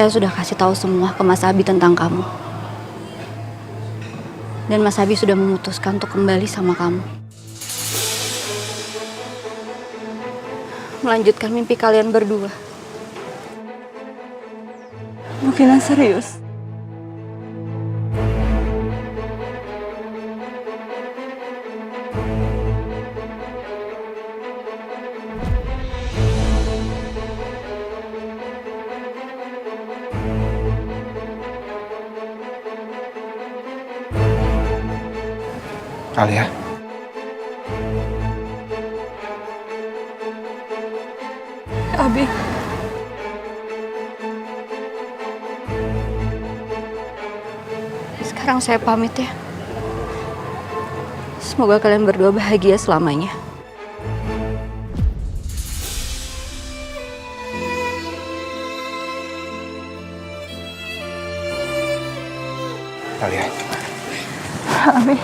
Saya sudah kasih tahu semua ke Mas Abi tentang kamu. Dan Mas Abi sudah memutuskan untuk kembali sama kamu. Melanjutkan mimpi kalian berdua. Mungkin serius. Alia. Abi. Sekarang saya pamit ya. Semoga kalian berdua bahagia selamanya. Alia. Abi.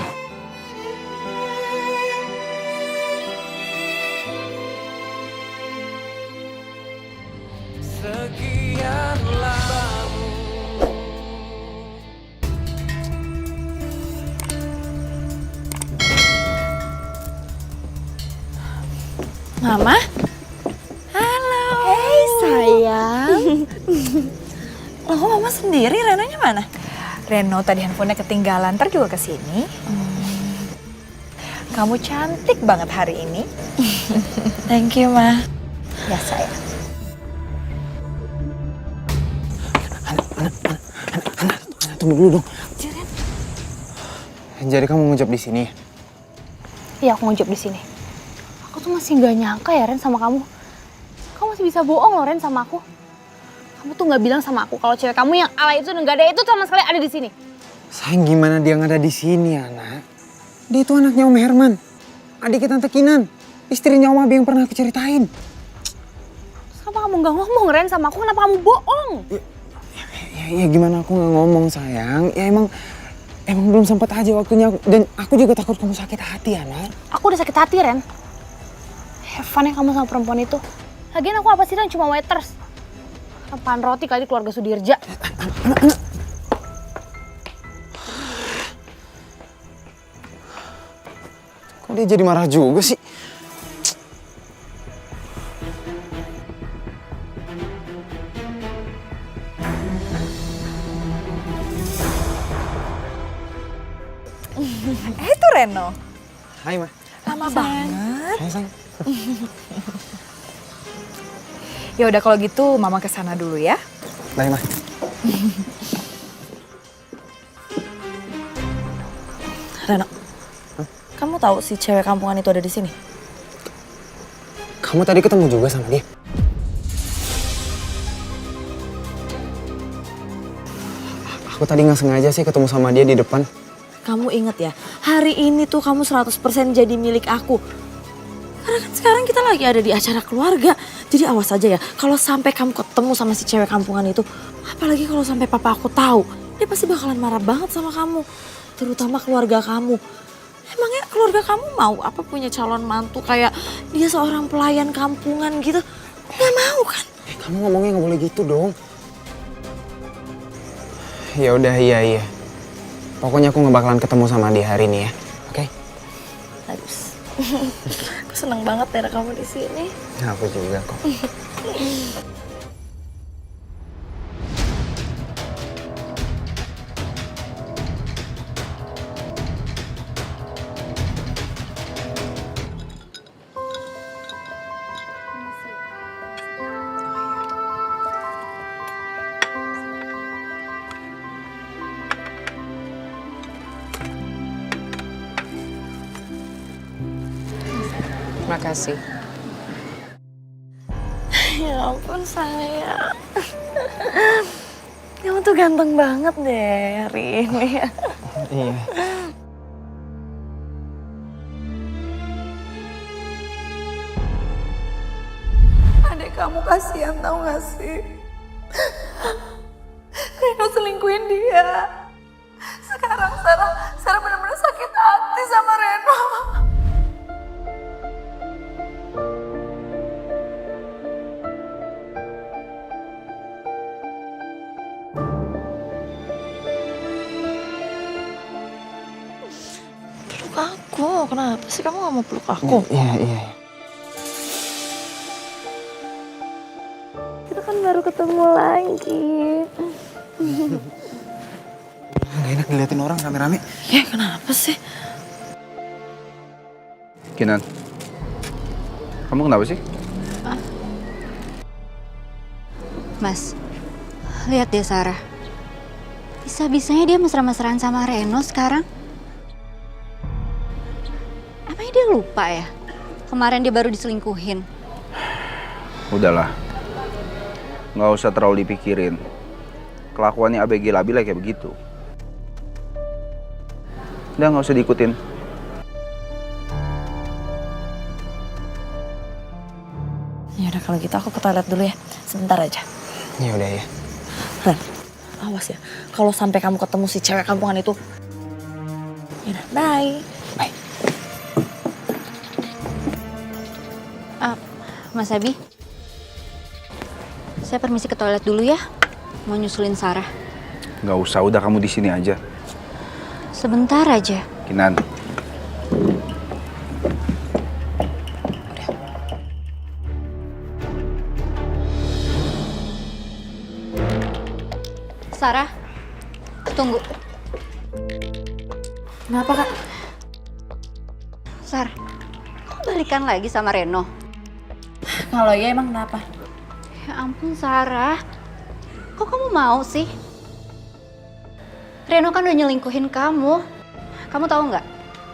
Mama? Halo. Hei sayang. Loh, kok Mama sendiri? Renonya mana? Reno tadi handphonenya ketinggalan, ntar juga kesini. Kamu cantik banget hari ini. Thank you, Ma. Ya sayang. Tunggu dulu dong. Jadi kamu ngucap di sini? Iya, aku ngucap di sini. Aku tuh masih gak nyangka ya, Ren, sama kamu. Kamu masih bisa bohong loh, Ren, sama aku. Kamu tuh gak bilang sama aku kalau cewek kamu yang alay itu dan gak ada itu sama sekali ada di sini. Sayang, gimana dia nggak ada di sini, anak? Dia itu anaknya Om Herman, adiknya Tante Kinan, istrinya Om Abi yang pernah aku ceritain. Kenapa kamu gak ngomong, Ren, sama aku? Kenapa kamu bohong? Ya gimana aku nggak ngomong, sayang? Ya emang belum sempat aja waktunya. Dan aku juga takut kamu sakit hati, anak. Aku udah sakit hati, Ren. Have fun ya kamu sama perempuan itu. Lagian aku apa sih, Ren? Cuma waiters. Apaan roti kali keluarga Sudirja. Kok dia jadi marah juga sih? Itu Reno. Hai, Ma. Lama banget. Hai, sayang. Ya udah kalau gitu Mama kesana dulu ya. Bye, Ma. Reno, kamu tahu si cewek kampungan itu ada di sini? Kamu tadi ketemu juga sama dia? Aku tadi nggak sengaja sih ketemu sama dia di depan. Kamu inget ya, hari ini tuh kamu 100% jadi milik aku. Karena kan sekarang kita lagi ada di acara keluarga. Jadi awas aja ya, kalau sampai kamu ketemu sama si cewek kampungan itu, apalagi kalau sampai papa aku tahu, dia pasti bakalan marah banget sama kamu. Terutama keluarga kamu. Emangnya keluarga kamu mau apa punya calon mantu kayak dia seorang pelayan kampungan gitu? Nggak mau kan? Kamu ngomongnya nggak boleh gitu dong. Ya udah, iya. Pokoknya aku nggak bakalan ketemu sama dia hari ini ya, oke? Bagus. Aku seneng banget ada kamu di sini. Aku juga kok. Makasih. Ya ampun sayang. Kamu tuh ganteng banget deh hari ini. Iya. Adek kamu kasihan tau gak sih? Reno selingkuhin dia. Sekarang Sarah benar-benar sakit hati sama Reno. kenapa sih kamu gak mau peluk aku? Iya. Kita kan baru ketemu lagi. Gak enak diliatin orang rame-rame. Ya kenapa sih? Kinan, kamu kenapa sih? Mas, lihat deh Sarah. Bisa-bisanya dia mesra-mesraan sama Reno sekarang. Apanya dia lupa ya? Kemarin dia baru diselingkuhin. Udahlah, nggak usah terlalu dipikirin. Kelakuannya ABG labil kayak begitu. Udah nggak usah diikutin. Ya udah kalau gitu aku ke toilet dulu ya. Sebentar aja. Ya udah ya. Ren, awas ya. Kalau sampai kamu ketemu si cewek kampungan itu. Ya udah, bye. Bye. Mas Abi, saya permisi ke toilet dulu ya. Mau nyusulin Sarah. Nggak usah, udah kamu di sini aja. Sebentar aja. Kinan, Sarah, tunggu. Kenapa kak? Sar, kok balikan lagi sama Reno? Kalau ya emang kenapa? Ya ampun Sarah, kok kamu mau sih? Reno kan udah nyelingkuhin kamu. Kamu tahu nggak?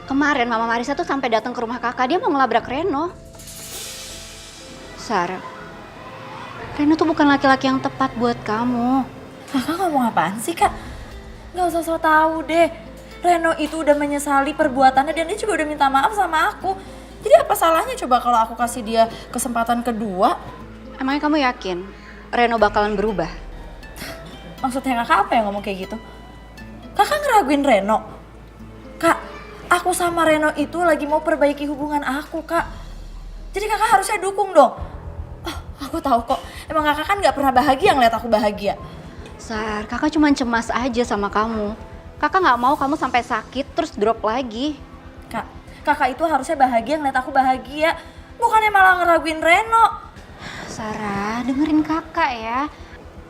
Kemarin Mama Marisa tuh sampai datang ke rumah kakak, dia mau ngelabrak Reno. Sarah, Reno tuh bukan laki-laki yang tepat buat kamu. Kakak ngomong apaan sih kak? Gak usah so tau deh. Reno itu udah menyesali perbuatannya dan dia juga udah minta maaf sama aku. Jadi apa salahnya coba kalau aku kasih dia kesempatan kedua? Emangnya kamu yakin Reno bakalan berubah? Maksudnya kakak apa yang ngomong kayak gitu? Kakak ngeraguin Reno? Kak, aku sama Reno itu lagi mau perbaiki hubungan aku kak. Jadi kakak harusnya dukung dong. Oh, aku tahu kok. Emang kakak kan gak pernah bahagia ngeliat aku bahagia. Sar, kakak cuma cemas aja sama kamu. Kakak nggak mau kamu sampai sakit terus drop lagi. Kak, kakak itu harusnya bahagia ngeliat aku bahagia. Bukannya malah ngeraguin Reno. Sarah, dengerin kakak ya.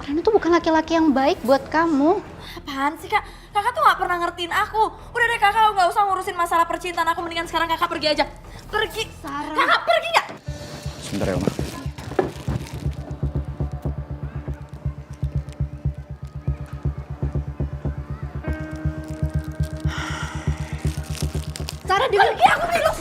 Reno tuh bukan laki-laki yang baik buat kamu. Apaan sih kak? Kakak tuh gak pernah ngertiin aku. Udah deh kakak gak usah ngurusin masalah percintaan aku. Mendingan sekarang kakak pergi aja. Pergi. Sarah. Kakak pergi gak? sebentar ya Oma. Sarah, pergi aku bilang.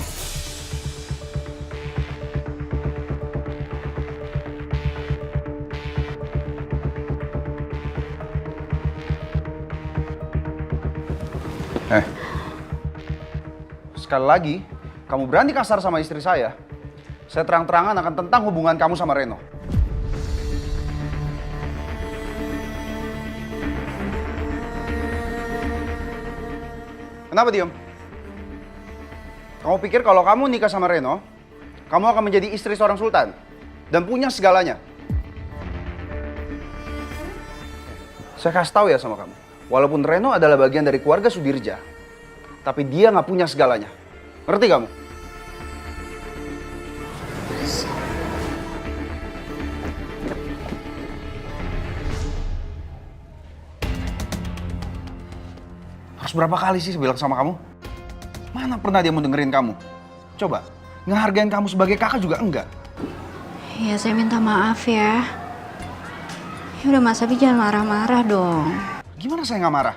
Sekali lagi, kamu berani kasar sama istri saya terang-terangan akan tentang hubungan kamu sama Reno. Kenapa diam? Kamu pikir kalau kamu nikah sama Reno, kamu akan menjadi istri seorang sultan dan punya segalanya? Saya kasih tahu ya sama kamu, walaupun Reno adalah bagian dari keluarga Sudirja, tapi dia nggak punya segalanya. Ngerti kamu? Harus berapa kali sih saya bilang sama kamu? Mana pernah dia mau dengerin kamu? Coba, ngehargain kamu sebagai kakak juga enggak. Ya, saya minta maaf ya. Ya udah Mas Abi, jangan marah-marah dong. Gimana saya nggak marah?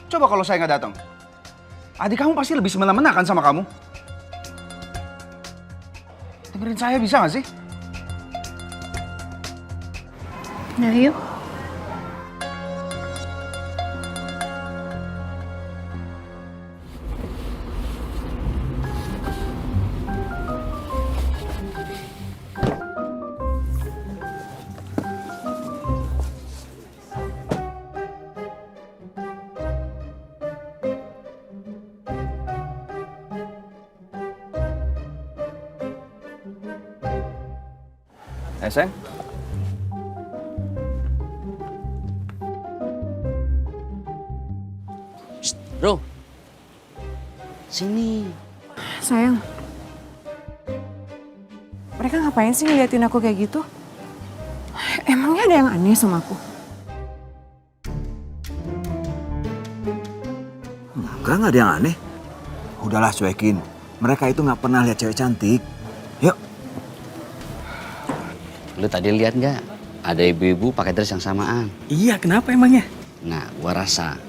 Coba kalau saya nggak datang. Adik kamu pasti lebih semena-mena kan sama kamu? Dengerin saya bisa nggak sih? Nah, yuk. Sayang. Bro, sini. Sayang, mereka ngapain sih ngeliatin aku kayak gitu? Emangnya ada yang aneh sama aku? Enggak ada yang aneh. Udahlah cuekin. Mereka itu nggak pernah lihat cewek cantik. Yuk. Lu tadi lihat nggak? Ada ibu-ibu pakai dress yang samaan. Iya, kenapa emangnya? Nah, gua rasa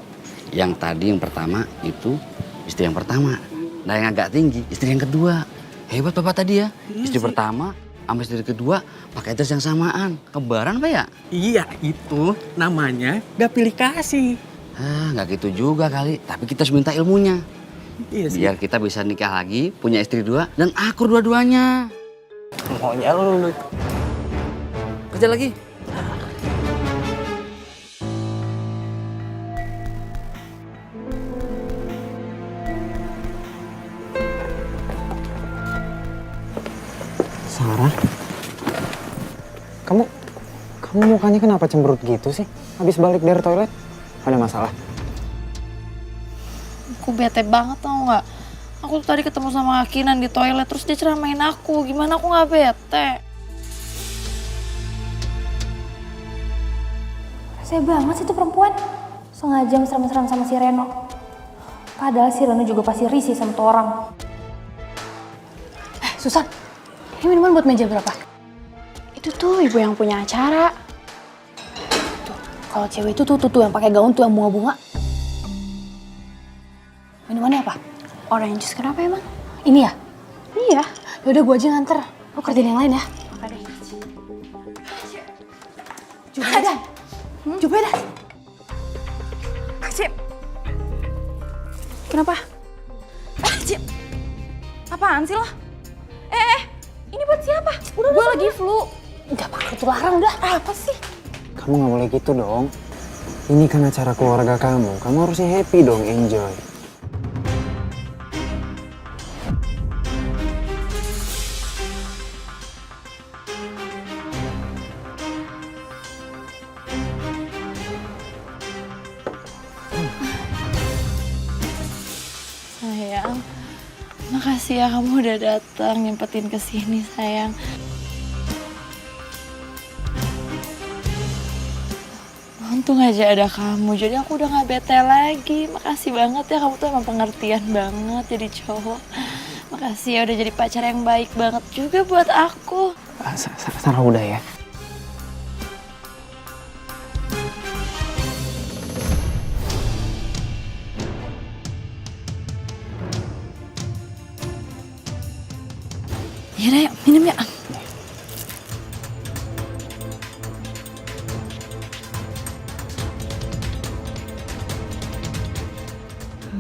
yang pertama itu istri yang pertama. Nah, yang agak tinggi istri yang kedua. Hebat bapak tadi ya. Istri pertama sama istri kedua pakai dress yang samaan. Kembaran apa ya? Iya, itu namanya gak pilih kasih. Nggak gitu juga kali. Tapi kita harus minta ilmunya. Iya sih. Biar kita bisa nikah lagi, punya istri dua dan akur dua-duanya. Maunya lu. Kerja lagi. Sarah, kamu mukanya kenapa cemberut gitu sih? Habis balik dari toilet, ada masalah? Aku bete banget tau gak? Aku tuh tadi ketemu sama Kinan di toilet terus dia ceramain aku. Gimana aku gak bete? Saya banget sih tuh perempuan. Sengaja mesra-mesraan sama si Reno. Padahal si Reno juga pasti risih sama tuh orang. Susan, ini minuman buat meja berapa? Itu tuh ibu yang punya acara. Tuh, kalau cewek itu tuh yang pakai gaun tuh yang bunga-bunga. Minumannya apa? Orange juice kenapa emang? Ini ya? Iya. Yaudah gue aja nganter. Lo kerjain yang lain ya. Apa deh? Jubedan. Jubedan. Cip. Kenapa? Cip. Apaan sih lo? Ini buat siapa? Udah, gue lagi flu. Gak pakai tuh larang udah. Apa sih? Kamu gak boleh gitu dong. Ini kan acara keluarga kamu. Kamu harusnya happy dong, enjoy. Sayang, makasih ya kamu udah datang nyempetin kesini sayang. Untung aja ada kamu, jadi aku udah gak bete lagi. Makasih banget ya, kamu tuh emang pengertian banget jadi cowok. Makasih ya udah jadi pacar yang baik banget juga buat aku. Sarah udah ya. Yaudah yuk, minum ya.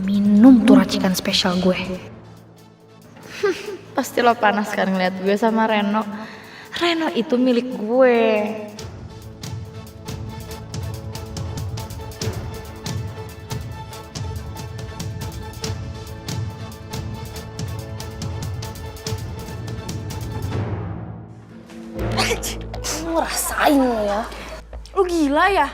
Minum tuh racikan spesial gue. Pasti lo panas kan ngeliat gue sama Reno. Reno itu milik gue. Ngerasain lo ya. Lu gila ya?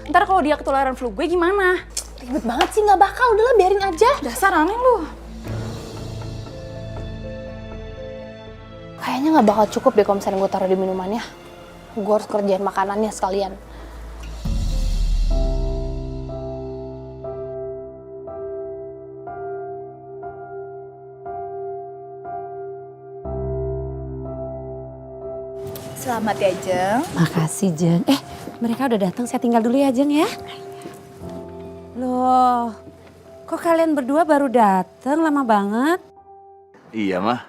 Ntar kalau dia ketularan flu gue gimana? Ribet banget sih, gak bakal. Udahlah biarin aja. Dasar aneh lu. Kayaknya gak bakal cukup deh kalau misalnya gue taruh di minumannya. Gue harus kerjain makanannya sekalian. Selamat ya, Jeng. Makasih, Jeng. Mereka udah datang, saya tinggal dulu ya, Jeng ya. Loh, kok kalian berdua baru datang lama banget? Iya, Mah.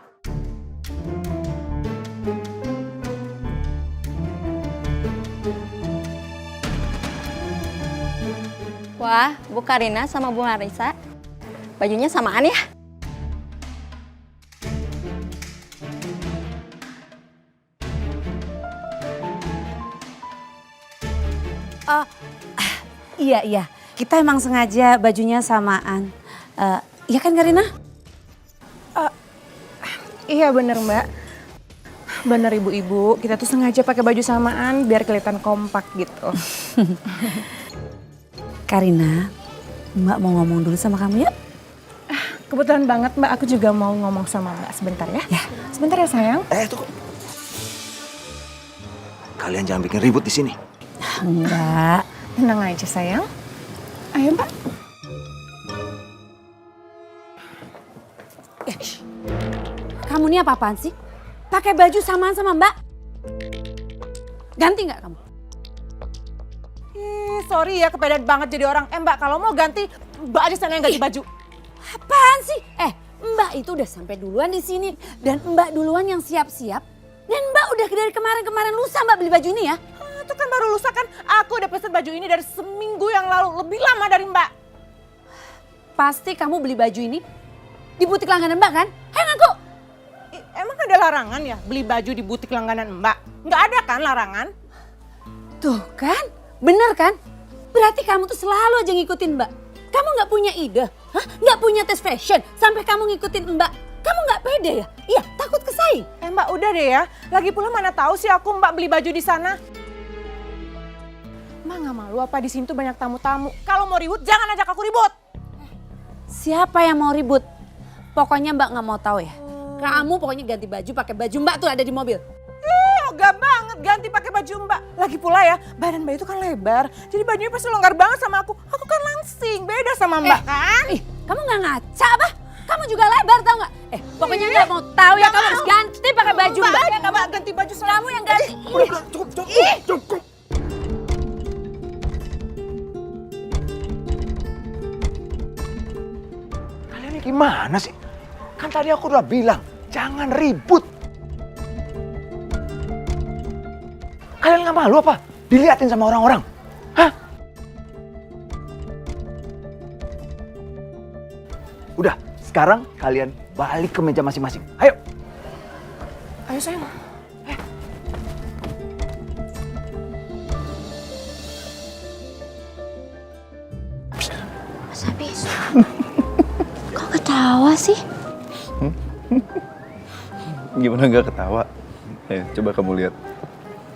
Wah, Bu Karina sama Bu Marisa, bajunya samaan ya? Iya. Kita emang sengaja bajunya samaan. Iya kan, Karina? Iya bener Mbak. Bener ibu-ibu, kita tuh sengaja pakai baju samaan biar kelihatan kompak gitu. Karina, Mbak mau ngomong dulu sama kamu ya? kebetulan banget Mbak, aku juga mau ngomong sama Mbak sebentar ya. Sebentar ya sayang. Tunggu. Kalian jangan bikin ribut di sini. Enggak. Tenang aja sayang. Ayo Mbak. Kamu ini apa-apaan sih? Pakai baju samaan sama Mbak? Ganti nggak kamu? Sorry ya, kepedean banget jadi orang. Mbak, kalau mau ganti, Mbak aja sana yang ganti baju. Apaan sih? Mbak itu udah sampai duluan di sini dan Mbak duluan yang siap-siap. Dan Mbak udah dari kemarin lusa Mbak beli baju ini ya. Itu kan baru lusa kan, aku udah pesen baju ini dari seminggu yang lalu, lebih lama dari Mbak. Pasti kamu beli baju ini di butik langganan Mbak kan? Ayo ngaku. Emang ada larangan ya beli baju di butik langganan Mbak? Nggak ada kan larangan? Tuh kan, bener kan? Berarti kamu tuh selalu aja ngikutin Mbak. Kamu nggak punya ide, nggak punya tes fashion sampai kamu ngikutin Mbak. Kamu nggak pede ya? Iya, takut kesaing. Mbak udah deh ya. Lagi pula mana tahu sih aku Mbak beli baju di sana. Mbak nggak malu apa di sini tuh banyak tamu-tamu. Kalau mau ribut jangan ajak aku ribut. Siapa yang mau ribut? Pokoknya Mbak nggak mau tahu ya. Kamu pokoknya ganti baju, pakai baju Mbak tuh ada di mobil. Ogah banget ganti pakai baju Mbak. Lagi pula ya, badan Mbak itu kan lebar. Jadi bajunya pasti longgar banget sama aku. Aku kan langsing, beda sama Mbak kan? Kamu nggak ngaca apa? Kamu juga lebar tau nggak? Pokoknya nggak mau tahu ya, kamu harus ganti pakai baju Mbak. Mbak aja Mbak ganti baju sama Kamu yang ganti. Cukup. Kalian ini gimana sih? Kan tadi aku udah bilang, jangan ribut. Kalian nggak malu apa? Diliatin sama orang-orang. Hah? Udah, sekarang kalian balik ke meja masing-masing. Ayo. Ayo sayang. Mas Abi, kok ketawa sih? Gimana nggak ketawa? Coba kamu lihat.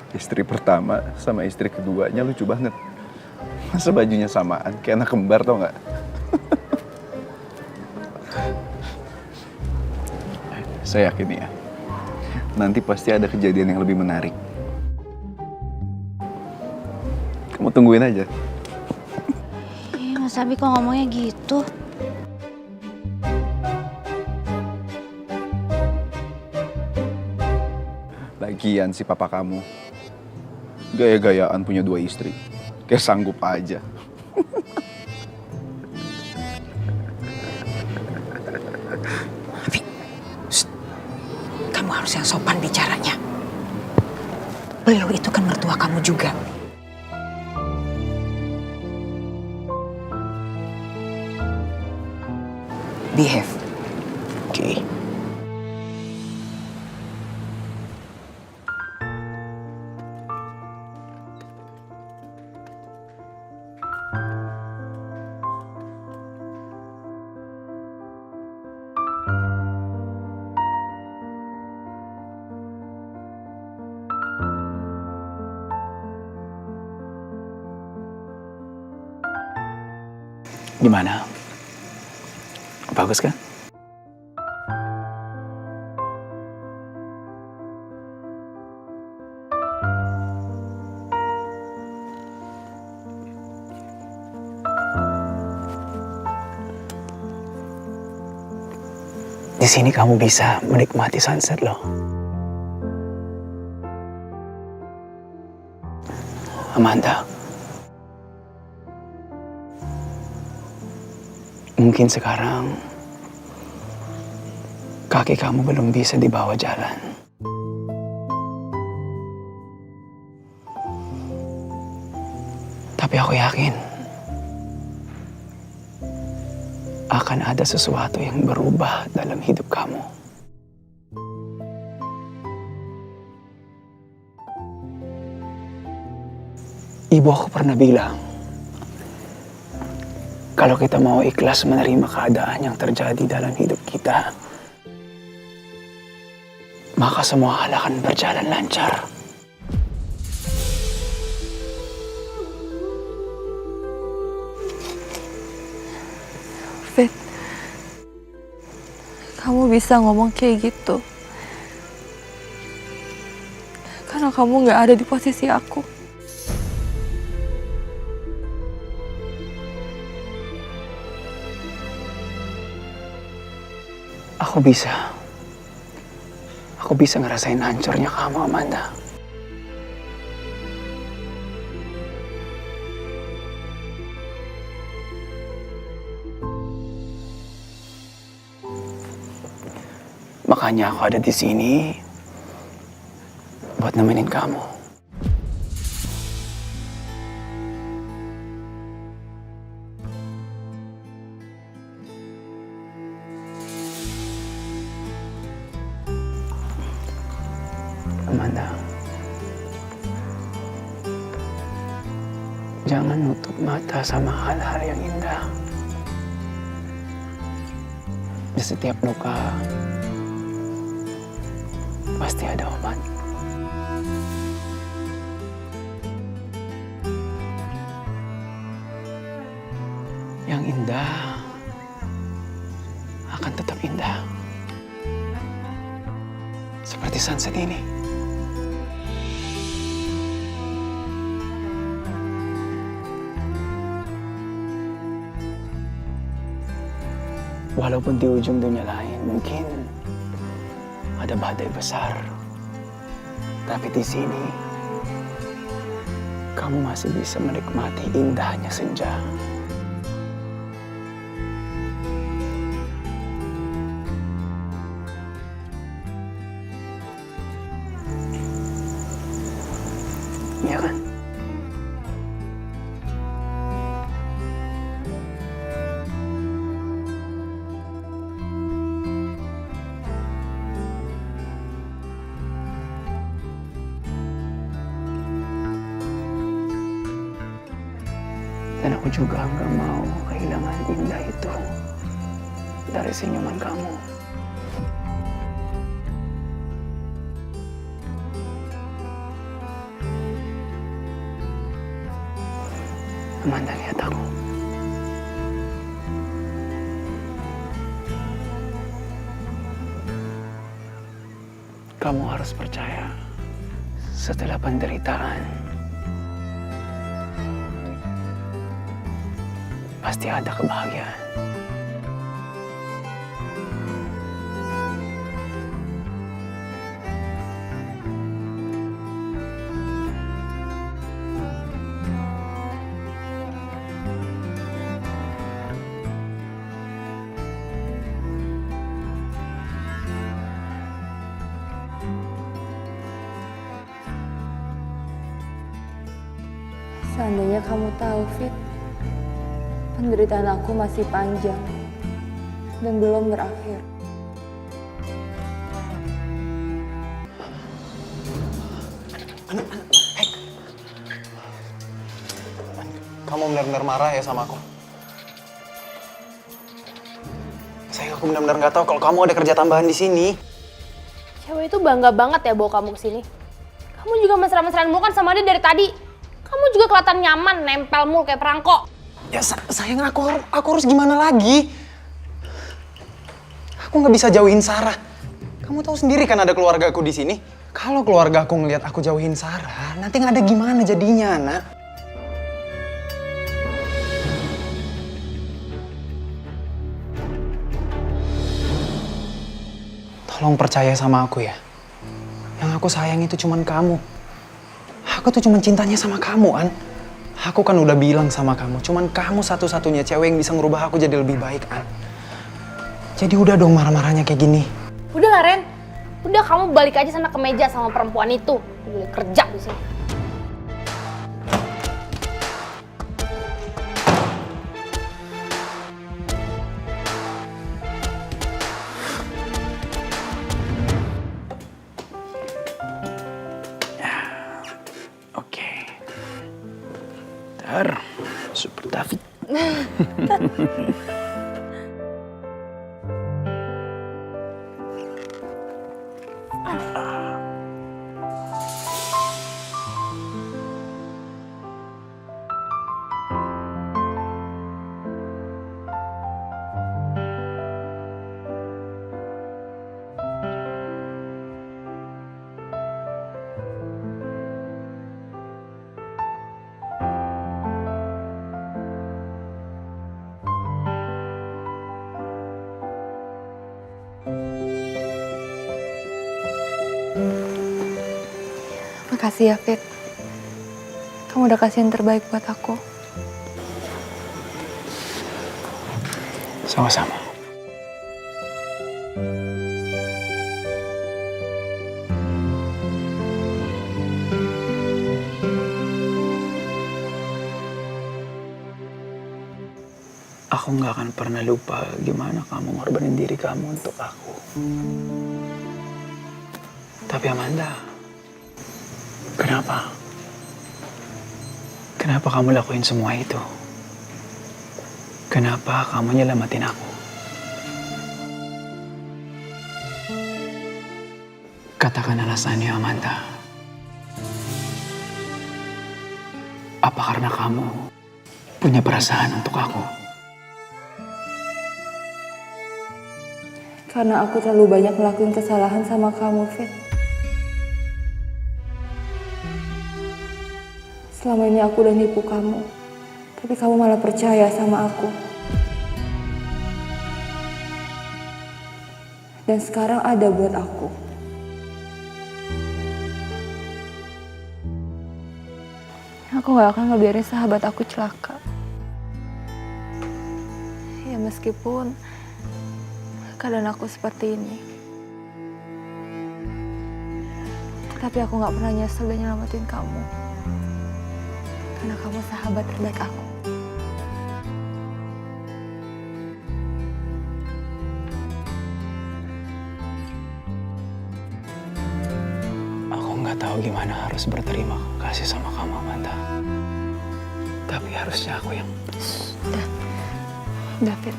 Istri pertama sama istri keduanya lucu banget. Masa bajunya samaan, kayak anak kembar tau nggak? Saya yakin ya, nanti pasti ada kejadian yang lebih menarik. Kamu tungguin aja. Mas Abi kok ngomongnya gitu? Lagian si papa kamu gaya-gayaan punya 2 istri. Kayak sanggup aja. Kamu harus yang sopan bicaranya. Beliau itu kan mertua kamu juga. Behave. Oke. Gimana? Bagus kan? Di sini kamu bisa menikmati sunset loh. Amanda. Mungkin sekarang kaki kamu belum bisa dibawa jalan. Tapi aku yakin akan ada sesuatu yang berubah dalam hidup kamu. Ibu aku pernah bilang, kalau kita mau ikhlas menerima keadaan yang terjadi dalam hidup kita, maka semua hal akan berjalan lancar. Fit, kamu bisa ngomong kayak gitu. Karena kamu gak ada di posisi aku. Aku bisa ngerasain hancurnya kamu, Amanda. Makanya aku ada di sini buat nemenin kamu. Amanda, jangan nutup mata sama hal-hal yang indah. Di setiap luka pasti ada obat. Yang indah akan tetap indah. Seperti sunset ini. Walaupun di ujung dunia lain mungkin ada badai besar, tapi di sini kamu masih bisa menikmati indahnya senja. Iya kan? Dan aku juga nggak mau kehilangan indah itu dari senyuman kamu. Amanda, lihat aku. Kamu harus percaya, setelah penderitaan pasti ada kebahagiaan. Seandainya kamu tahu, Fit, penderitaan aku masih panjang dan belum berakhir. Kamu benar-benar marah ya sama aku? Sayang, aku benar-benar nggak tahu kalau kamu ada kerja tambahan di sini. Cewek itu bangga banget ya bawa kamu ke sini. Kamu juga mesra-mesraan mulu kan sama dia dari tadi. Kamu juga kelihatan nyaman, nempel mulu kayak perangko. Ya sayang, aku harus gimana lagi? Aku nggak bisa jauhin Sarah. Kamu tahu sendiri kan ada keluarga aku di sini. Kalau keluarga aku ngelihat aku jauhin Sarah, nanti nggak ada gimana jadinya, Nak. Tolong percaya sama aku ya. Yang aku sayang itu cuman kamu. Aku tuh cuman cintanya sama kamu, An. Aku kan udah bilang sama kamu, cuman kamu satu-satunya cewek yang bisa ngerubah aku jadi lebih baik, An. Jadi udah dong marah-marahnya kayak gini. Udah lah, Ren. Udah, kamu balik aja sana ke meja sama perempuan itu. Boleh kerja di sini. Super David. Makasih ya, Fit. Kamu udah kasih yang terbaik buat aku. Sama-sama. Aku nggak akan pernah lupa gimana kamu ngorbanin diri kamu untuk aku. Tapi Amanda, kenapa? Kenapa kamu lakuin semua itu? Kenapa kamu nyelamatin aku? Katakan alasannya, Amanda. Apa karena kamu punya perasaan untuk aku? Karena aku terlalu banyak ngelakuin kesalahan sama kamu, Fit. Selama ini aku udah nipu kamu, tapi kamu malah percaya sama aku. Dan sekarang ada buat aku. Aku gak akan ngebiarin sahabat aku celaka. Ya meskipun keadaan aku seperti ini. Tapi aku gak pernah nyesel dan nyelamatin kamu. Karena kamu sahabat terbaik aku. Aku nggak tahu gimana harus berterima kasih sama kamu, Amanda. Tapi harusnya aku yang... Udah, Fit.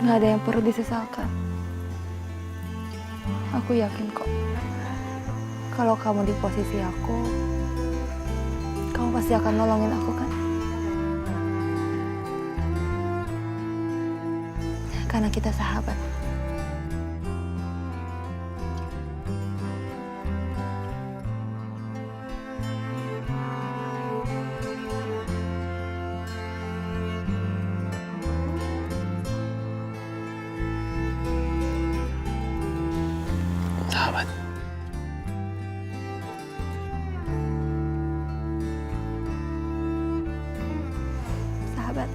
Nggak ada yang perlu disesalkan. Aku yakin kok, kalau kamu di posisi aku, kamu pasti akan nolongin aku kan? Karena kita sahabat. Sahabat. Sahabat.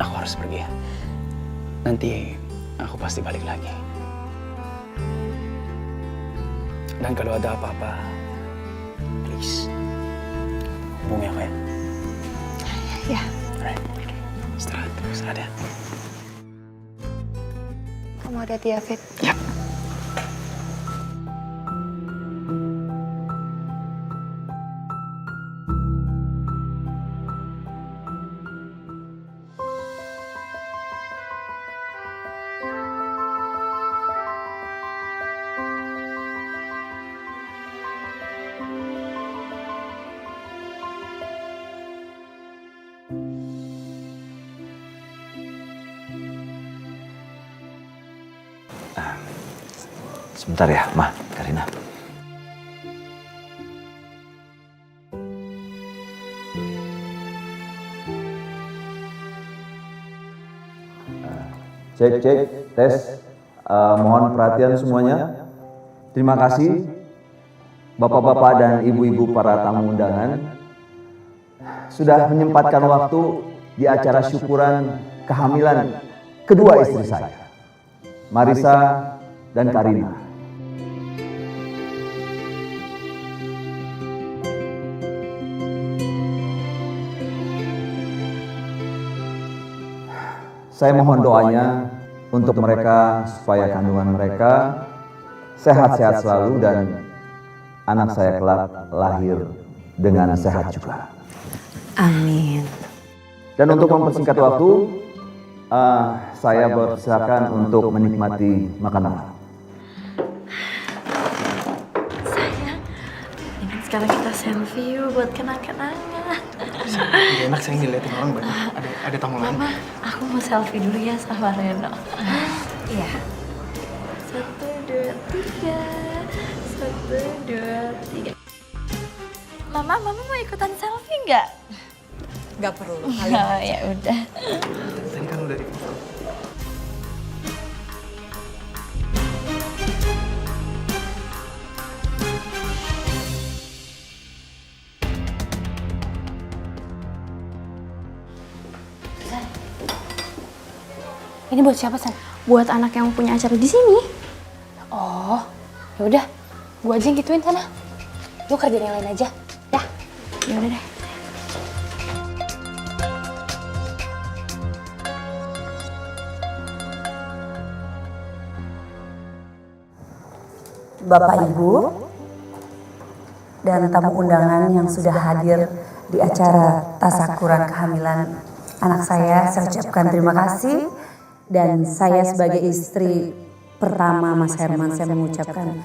Aku harus pergi ya. Nanti aku pasti balik lagi. Dan kalau ada apa-apa, please hubungi aku ya. Ya. Alright. Istirahat ya. Kamu hati-hati ya, Fit. Ya. Sebentar ya, Ma, Karina. Cek, tes. Mohon perhatian semuanya. Terima kasih Bapak-bapak dan Ibu-ibu para tamu undangan sudah menyempatkan waktu di acara syukuran kehamilan kedua istri saya, Marisa dan Karina. Saya mohon doanya untuk mereka supaya kandungan mereka sehat-sehat selalu dan anak saya kelak lahir dengan sehat juga. Amin. Dan untuk mempersingkat waktu, saya bersilakan untuk menikmati makanan. sekarang kita selfie yuk buat kenang-kenangan. Gak enak saya ngeliatin orang banyak. Ada tamu lain. Mama, aku mau selfie dulu ya sama Reno. Iya. 1, 2, 3. 1, 2, 3. Mama mau ikutan selfie nggak? Nggak perlu. Oh, ya udah. Tadi kan udah difoto. Ini buat siapa, San? Buat anak yang punya acara di sini. Oh, ya udah. Gua aja yang gituin sana. Lu kerjain yang lain aja. Ya. Ya udah deh. Bapak Ibu dan tamu undangan yang sudah hadir di acara tasakuran kehamilan anak saya ucapkan terima kasih. Dan saya sebagai istri pertama Mas Herman, saya mengucapkan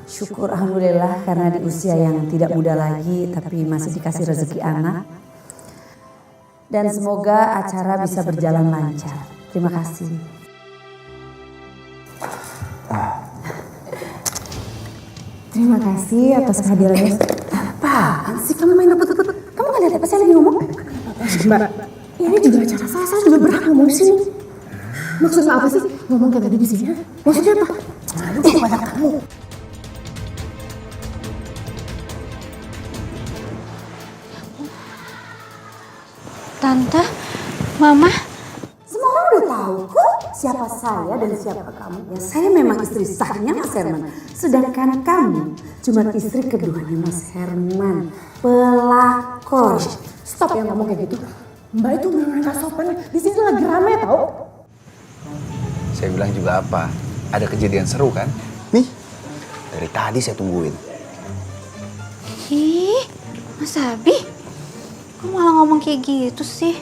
syukur alhamdulillah karena di usia yang tidak muda lagi tapi masih dikasih rezeki anak. Dan semoga acara bisa berjalan lancar. Terima kasih. Terima kasih atas kehadirannya. Apaan sih kamu main rebut-rebut? Kamu gak lihat apa saya lagi ngomong? Mbak, ini juga acara saya juga berhak ngomong di sini. Maksudnya apa sih ngomong kayak tadi di sini? Maksudnya apa? Lu kepada kamu. Tante, Mama. Semua orang udah tahu kok siapa saya dan siapa kamu. Ya, saya memang istri sahnya Mas Herman. Sedangkan kamu cuma istri keduanya Mas Herman. Pelakor. Stop ya ngomong kayak gitu. Mbak itu bener-bener gak sopan. Di sini lagi rame tau. Saya bilang juga apa? Ada kejadian seru kan? Nih, dari tadi saya tungguin. Ih, Mas Abi. Kok malah ngomong kayak gitu sih?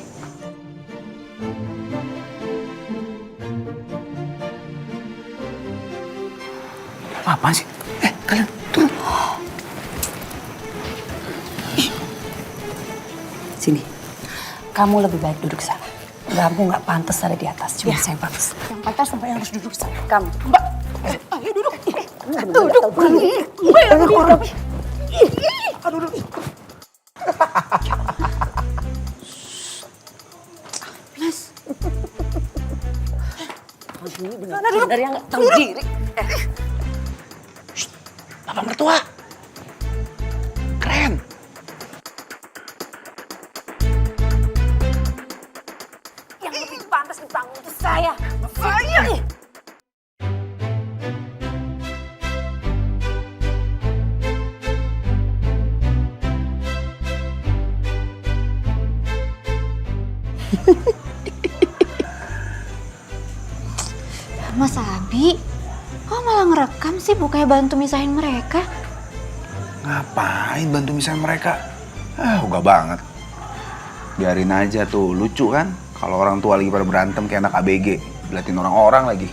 Apaan sih? Kalian turun. Sini. Kamu lebih baik duduk sana. Kamu nggak pantas ada di atas, cuma saya pantas. Yang pantas sampai yang harus duduk sana. Kamu. Mbak, ayo duduk. Duduk. Aduh, duduk. Mas. Ini benar-benar yang nggak tahu diri. Bapak mertua. Keren. Yang lebih pantas di panggung itu saya. Saya. Mas Abi, kok malah ngerekam sih bukannya bantu misahin mereka? Ngapain bantu misahin mereka? Uga banget. Biarin aja tuh, lucu kan? Kalau orang tua lagi pada berantem kayak anak ABG. Liatin orang-orang lagi.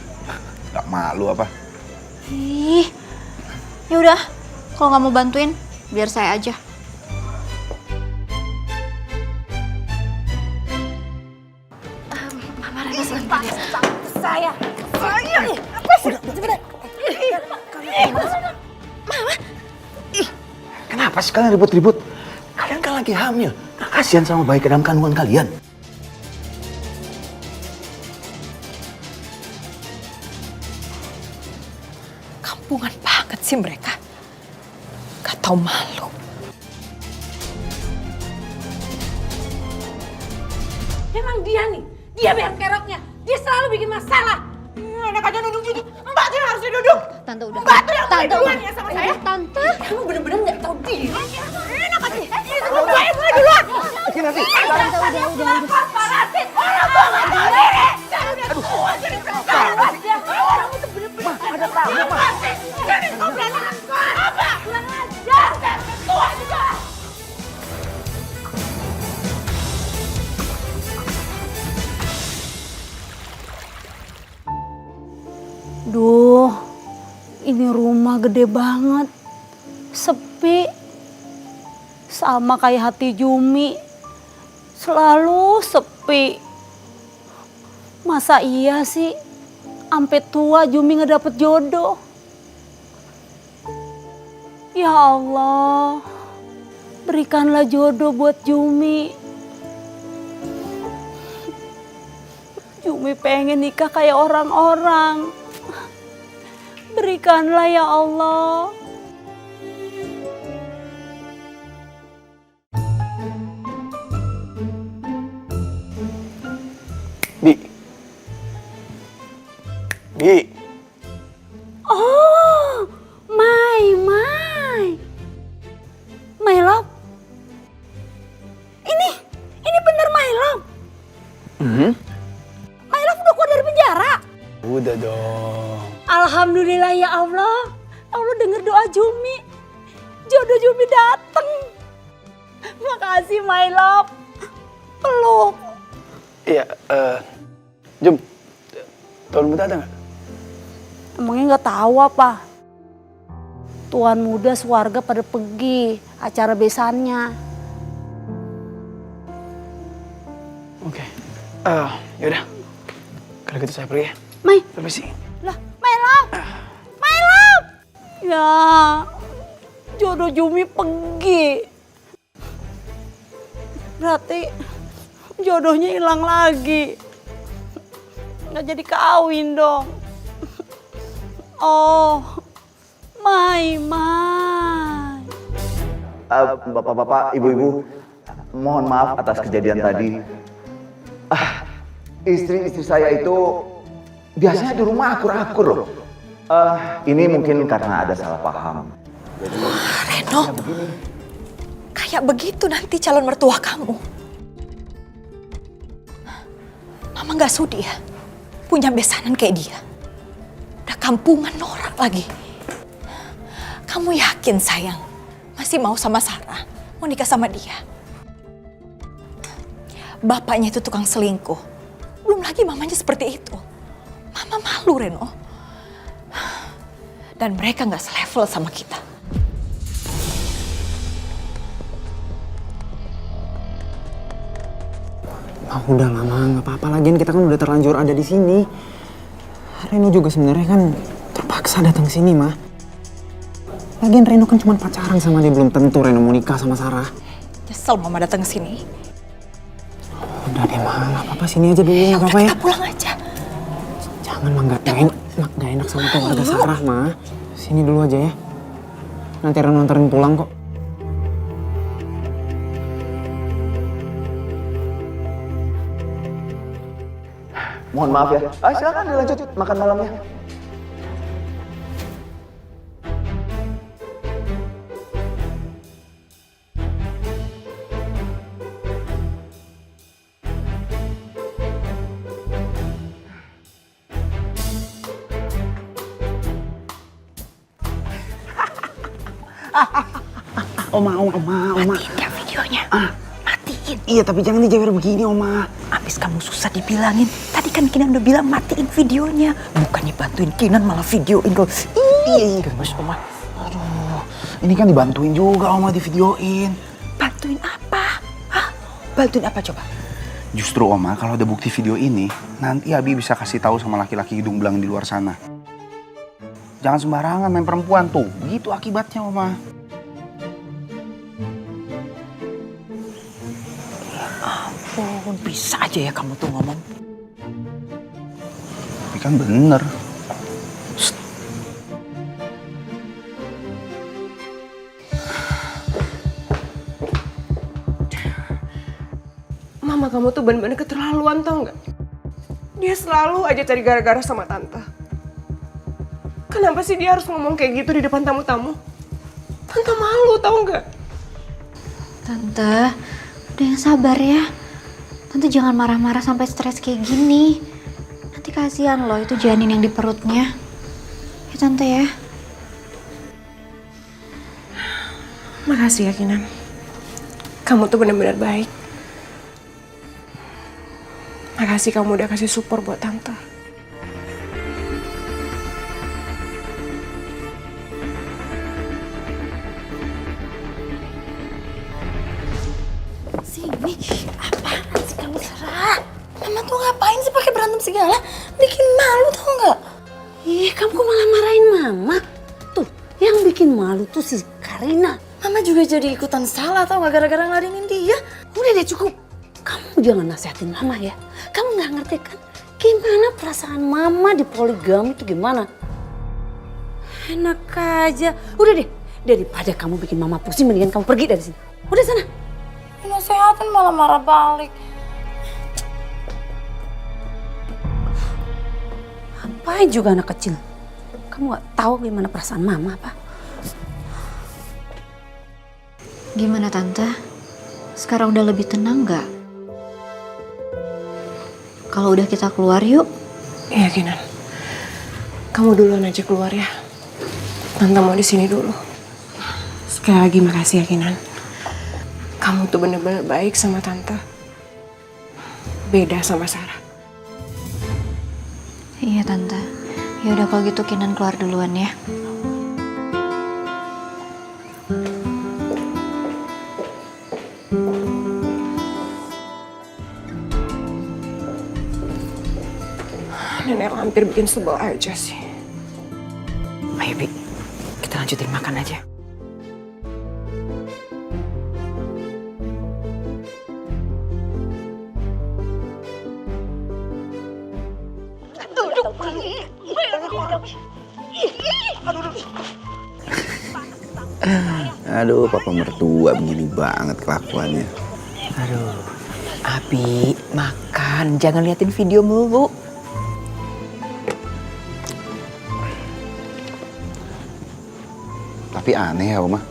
Gak malu apa? Ih, yaudah. Kalau nggak mau bantuin, biar saya aja. Mama Reno sebentar ya. Saya. Apa sih? Mama. Kenapa sih kalian ribut-ribut? Kalian kan lagi hamil. Kasihan sama bayi ke dalam kandungan kalian. Kampungan banget sih mereka. Gak tau malu. Memang dia nih. Dia biang keroknya. Dia selalu bikin masalah. Enak aja duduk gitu. Mbak tuh yang harus duduk. Tante udah. Mbak tuh yang mulai Tante duluan udah. ya sama saya. Tante. Kamu bener-bener gak tahu diri. Enak aja. Mbak yang mulai duluan. Nanti. Tante udah. Parasit. Orang tua gak tahu diri. Aduh. Jadi kamu tuh bener-bener. Ada tamu, Pak. Jadi kau berantakan. Apa? Kurang ajar. Tua juga. Duh, ini rumah gede banget. Sepi. Sama kayak hati Jumi, selalu sepi. Masa iya sih, sampai tua Jumi ngedapet jodoh? Ya Allah, berikanlah jodoh buat Jumi. Jumi pengen nikah kayak orang-orang. Berikanlah ya Allah. Bi. Oh, my love. Ini bener my love. My love udah keluar dari penjara. Udah dong. Alhamdulillah ya Allah. Allah denger doa Jumi. Jodoh Jumi dateng. Makasih my love. Peluk. Iya, Jum. Tuan muda ada nggak? Emangnya nggak tahu apa? Tuan muda sewarga pada pergi acara besannya. Oke. Yaudah. Kalau gitu saya pergi ya. Mai. Permisi. Lah, my love. My love. Ya, jodoh Jumi pergi. Berarti jodohnya hilang lagi. Nggak jadi kawin dong. Oh, my. Bapak-bapak, ibu-ibu, mohon maaf atas kejadian tadi. Istri saya itu biasanya di rumah akur-akur loh. Ini mungkin karena ada salah paham. Reno, kayak begitu nanti calon mertua kamu. Mama gak sudi ya punya besanan kayak dia. Udah kampungan norak lagi. Kamu yakin sayang masih mau sama Sarah? Mau nikah sama dia? Bapaknya itu tukang selingkuh. Belum lagi mamanya seperti itu. Mama malu Reno. Dan mereka gak selevel sama kita. Udah lama, nggak apa-apa. Lagian kita kan udah terlanjur ada di sini. Reno juga sebenarnya kan terpaksa datang sini, mah. Lagian Reno kan cuma pacaran sama dia, belum tentu Reno mau nikah sama Sarah. Nyesel mama datang ke sini. Udah deh, mah. Nggak apa-apa, sini aja dulu, nggak apa-apa ya. Kita pulang aja. Jangan, mah. Nggak enak sama keluarga Sarah, mah. Sini dulu aja ya. Nanti Reno anterin pulang kok. Mohon maaf ya. Silakan dilanjut makan malamnya. Oma. Matiin ya videonya. Matiin. Iya, tapi jangan dijewer begini, Oma. Abis kamu susah dibilangin. Tadi kan Kinan udah bilang matiin videonya. Bukannya bantuin Kinan malah videoin kok. Iya, gemes, Oma. Aduh, ini kan dibantuin juga, Oma, di videoin. Bantuin apa? Hah? Bantuin apa coba? Justru Oma, kalau ada bukti video ini, nanti Abi bisa kasih tahu sama laki-laki hidung belang di luar sana. Jangan sembarangan main perempuan tuh. Begitu akibatnya, Oma. Ampun, bisa aja ya kamu tuh ngomong. Tapi kan bener. Shh. Mama kamu tuh bener-bener keterlaluan, tau nggak? Dia selalu aja cari gara-gara sama tante. Kenapa sih dia harus ngomong kayak gitu di depan tamu-tamu? Tante malu, tau nggak? Tante, udah yang sabar ya. Tante jangan marah-marah sampai stres kayak gini. Nanti kasihan loh itu janin yang di perutnya. Ya Tante ya. Makasih ya Kinan. Kamu tuh benar-benar baik. Makasih kamu udah kasih support buat Tante. segala. Bikin malu tau nggak? Ih, kamu kok malah marahin mama? Tuh, yang bikin malu tuh si Karina. Mama juga jadi ikutan salah tau nggak gara-gara ngeladenin dia. Udah deh cukup. Kamu jangan nasihatin mama ya. Kamu nggak ngerti kan? Gimana perasaan mama di poligami itu gimana? Enak aja. Udah deh, daripada kamu bikin mama pusing, mendingan kamu pergi dari sini. Udah sana. Nasehatin malah marah balik. Apain juga anak kecil? Kamu nggak tahu gimana perasaan mama apa? Gimana Tante? Sekarang udah lebih tenang nggak? Kalau udah kita keluar yuk. Iya Kinan. Kamu duluan aja keluar ya. Tante mau di sini dulu. Sekali lagi makasih ya Kinan. Kamu tuh bener-bener baik sama Tante. Beda sama Sarah. Iya Tante. Ya udah kalau gitu Kinan keluar duluan ya. Nenek hampir bikin sebel aja sih. Ayo Bi, kita lanjutin makan aja. Aduh, papa mertua begini banget kelakuannya. Aduh, Abi, makan. Jangan liatin video mulu. Tapi aneh ya, Oma.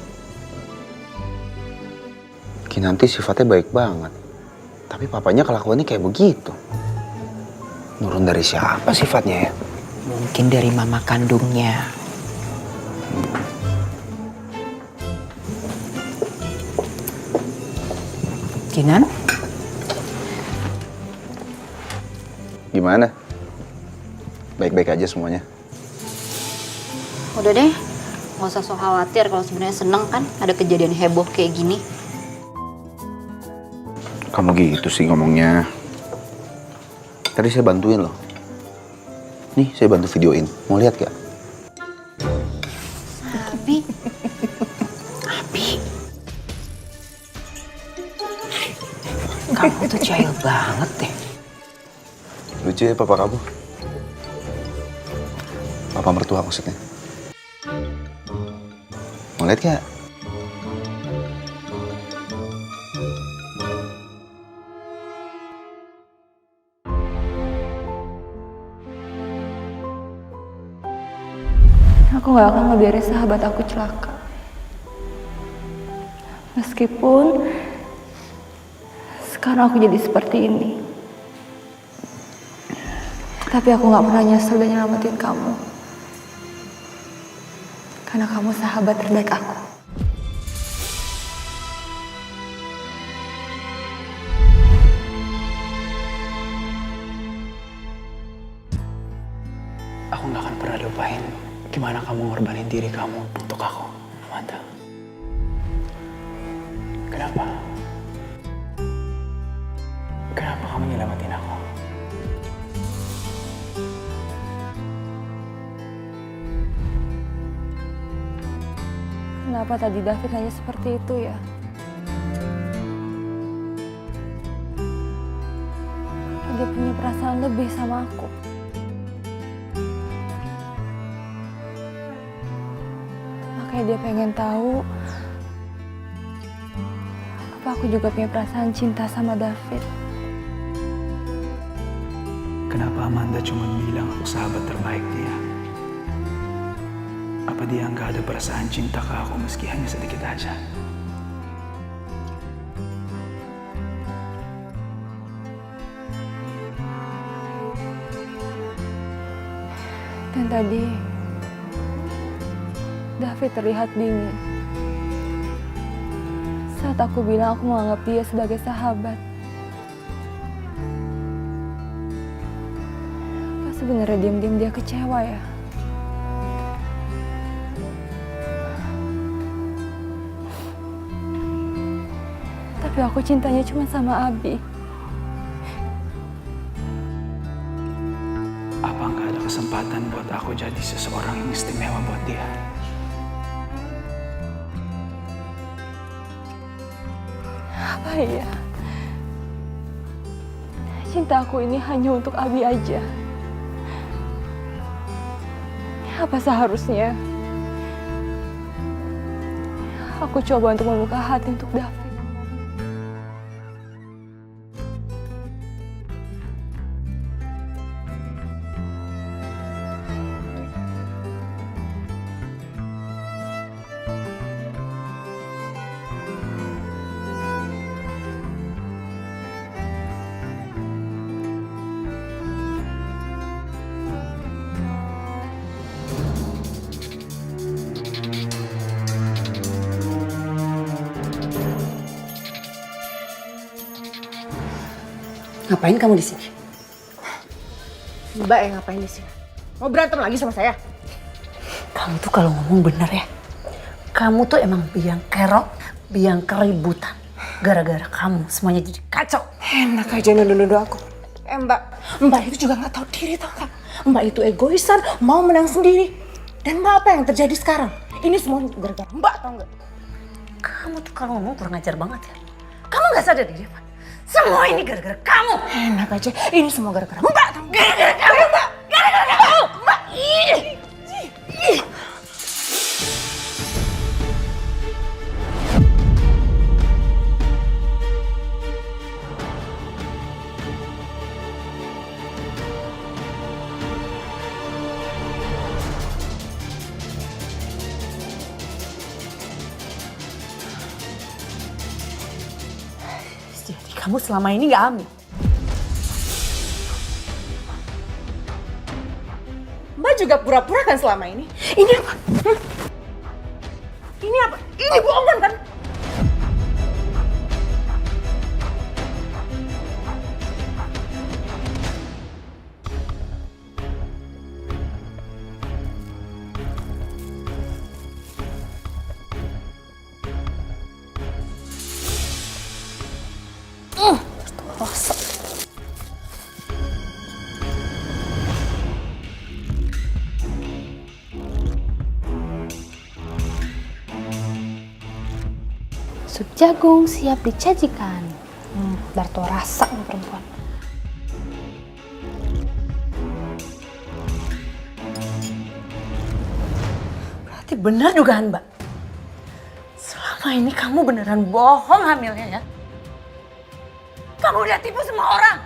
Kinanti sifatnya baik banget. Tapi papanya kelakuannya kayak begitu. Nurun dari siapa sifatnya ya? Mungkin dari mama kandungnya. Kinan? Gimana? Baik-baik aja semuanya? Udah deh. Nggak usah sok khawatir kalau sebenarnya seneng kan ada kejadian heboh kayak gini. Kamu gitu sih ngomongnya. Tadi saya bantuin loh. Nih, saya bantu videoin. Mau lihat gak? Abi. Abi. Kamu tuh jahil banget deh. Lucu ya papa kamu? Papa mertua maksudnya. Mau lihat gak? Aku gak akan ngebiarin sahabat aku celaka. Meskipun sekarang aku jadi seperti ini. Tapi aku gak pernah nyesel dan nyelamatin kamu. Karena kamu sahabat terbaik aku. Aku gak akan pernah lupain gimana kamu ngorbanin diri kamu untuk aku, Amanda. Kenapa? Kenapa kamu nyelamatin aku? Kenapa tadi David nanya seperti itu ya? Dia punya perasaan lebih sama aku. Makanya dia pengen tahu apa aku juga punya perasaan cinta sama David. Kenapa Amanda cuma bilang aku sahabat terbaik dia? Apa dia nggak ada perasaan cinta ke aku meski hanya sedikit aja? Dan tadi David terlihat dingin saat aku bilang aku menganggap dia sebagai sahabat. Apa sebenarnya diam-diam dia kecewa ya? Tapi aku cintanya cuma sama Abi. kesempatan buat aku jadi seseorang yang istimewa buat dia. Apa iya? Cintaku ini hanya untuk Abi aja. Apa seharusnya aku coba untuk membuka hati untuk David? Ngapain kamu di sini? Mbak yang ngapain di sini? Mau berantem lagi sama saya? Kamu tuh kalau ngomong bener ya. Kamu tuh emang biang kerok, biang keributan. Gara-gara kamu semuanya jadi kacau. Enak aja nuduh-nuduh aku. Mbak itu juga nggak tahu diri tau gak? Mbak itu egoisan, mau menang sendiri. Dan Mbak apa yang terjadi sekarang? Ini semua gara-gara Mbak tau nggak? Kamu tuh kalau ngomong kurang ajar banget ya. Kamu nggak sadar diri apa? Semua ini gara-gara kamu. Enak aja, ini semua gara-gara Mbak tau nggak? Gara-gara kamu, Mbak. Gara-gara kamu, Mbak. Jadi kamu selama ini gak hamil? Mbak juga pura-pura kan selama ini? Ini apa? Ini apa? Ini bohongan kan? Rasa. Sup jagung siap disajikan. Biar tuh rasa nih perempuan. Berarti benar dugaan Mbak. Selama ini kamu beneran bohong hamilnya ya? Kamu udah tipu semua orang.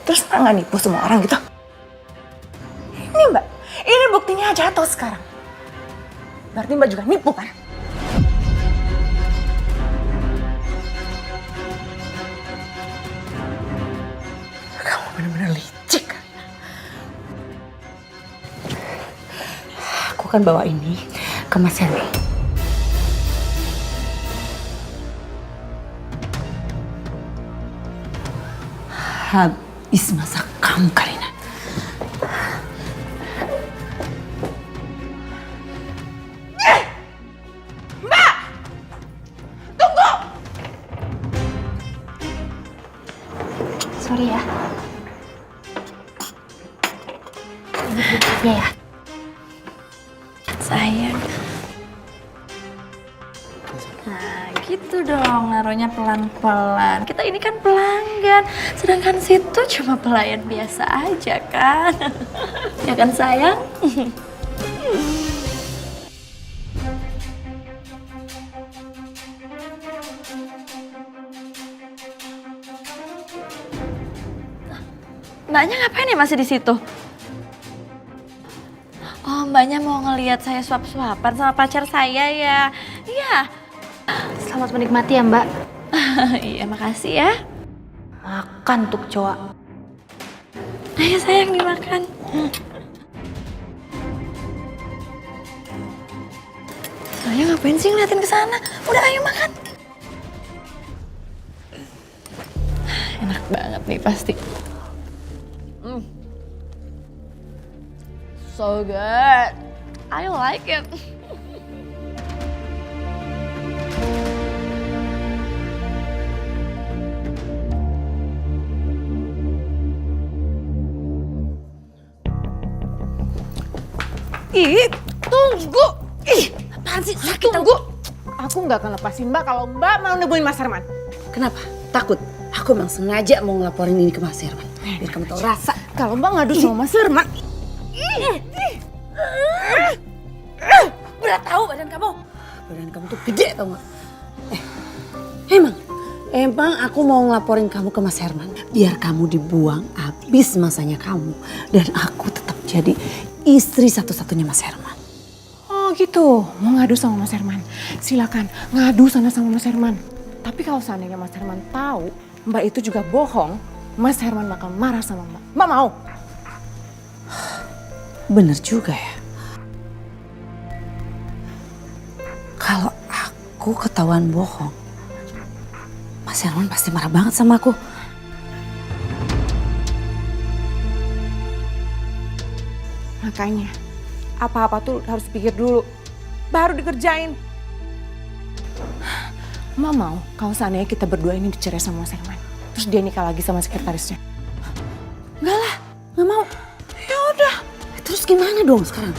Terus Mbak nggak nipu semua orang gitu? Ini Mbak, ini buktinya jatuh sekarang. Berarti Mbak juga nipu kan? Kamu bener-bener licik kan? Aku akan bawa ini ke Mas Henry. Habis masa kamu, Karina. Mbak! Tunggu! Sorry ya. Iya ya. Sayang. Nah, gitu dong, naruhnya pelan-pelan. Kita ini kan pelanggan, sedangkan situ cuma pelayan biasa aja kan. Ya kan sayang? Mbaknya ngapain ya masih di situ? Oh, mbaknya mau ngelihat saya suap-suapan sama pacar saya ya? Iya. Selamat menikmati ya Mbak. Iya, makasih ya. Makan tuh cowok. Ayo sayang dimakan. Sayang ngapain sih ngeliatin ke sana? Udah ayo makan. Enak banget nih pasti. So good. I like it. Ih, tunggu. Ih, apaan sih? Sakit tunggu. Aku nggak akan lepasin Mbak kalau Mbak mau nemuin Mas Herman. Kenapa? Takut? Aku memang sengaja mau ngelaporin ini ke Mas Herman. Biar kamu tahu rasa. Kalau Mbak ngadu sama Mas Herman. Berat tahu badan kamu. Badan kamu tuh gede tau gak? Emang aku mau ngelaporin kamu ke Mas Herman. Biar kamu dibuang habis masanya kamu. Dan aku tetap jadi istri satu-satunya Mas Herman. Oh gitu, mau ngadu sama Mas Herman. Silakan ngadu sana sama Mas Herman. Tapi kalau seandainya Mas Herman tahu Mbak itu juga bohong, Mas Herman bakal marah sama Mbak. Mbak mau? Bener juga ya. Kalau aku ketahuan bohong, Mas Herman pasti marah banget sama aku. Makanya, apa-apa tuh harus pikir dulu, baru dikerjain. Mbak mau kalau seandainya kita berdua ini dicerai sama Mas Herman, terus dia nikah lagi sama sekretarisnya? Enggak lah, nggak mau. Ya udah. Terus gimana dong sekarang?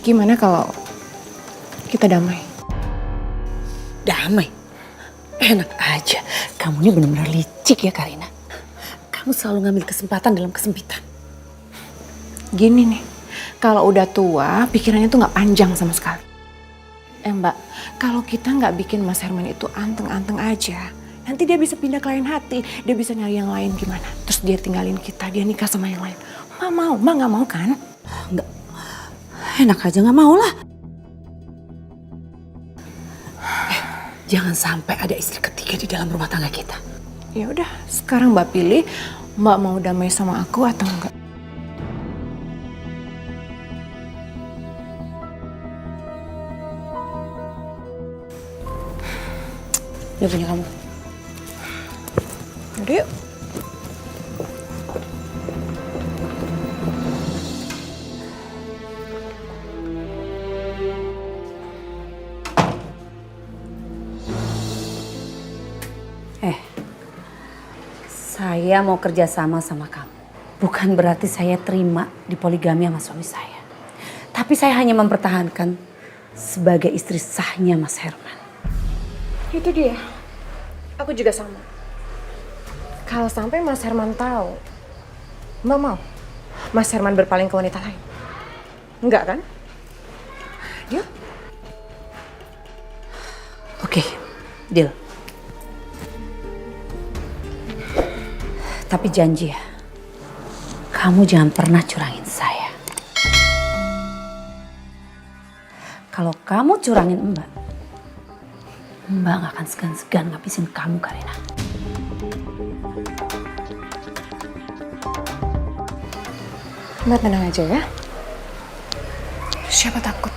Gimana kalau kita damai? Damai? Enak aja. Kamu ini benar-benar licik ya Karina. Kamu selalu ngambil kesempatan dalam kesempitan. Gini nih, kalau udah tua pikirannya tuh nggak panjang sama sekali. Mbak, kalau kita nggak bikin Mas Herman itu anteng-anteng aja, nanti dia bisa pindah ke lain hati, dia bisa nyari yang lain gimana. Terus dia tinggalin kita, dia nikah sama yang lain. Mbak nggak mau kan? Nggak. Enak aja nggak mau lah. Jangan sampai ada istri ketiga di dalam rumah tangga kita. Ya udah, sekarang Mbak pilih, Mbak mau damai sama aku atau enggak? Dia punya kamu. Udah yuk. Saya mau kerja sama kamu. Bukan berarti saya terima dipoligami sama suami saya. Tapi saya hanya mempertahankan sebagai istri sahnya Mas Herman. Itu dia. Aku juga sama. Kalau sampai Mas Herman tahu, Mbak mau Mas Herman berpaling ke wanita lain? Enggak kan? Yuk. Oke, deal. Tapi janji ya, kamu jangan pernah curangin saya. Kalau kamu curangin Mbak gak akan segan-segan ngabisin kamu, Karina. Mbak tenang aja ya. Siapa takut?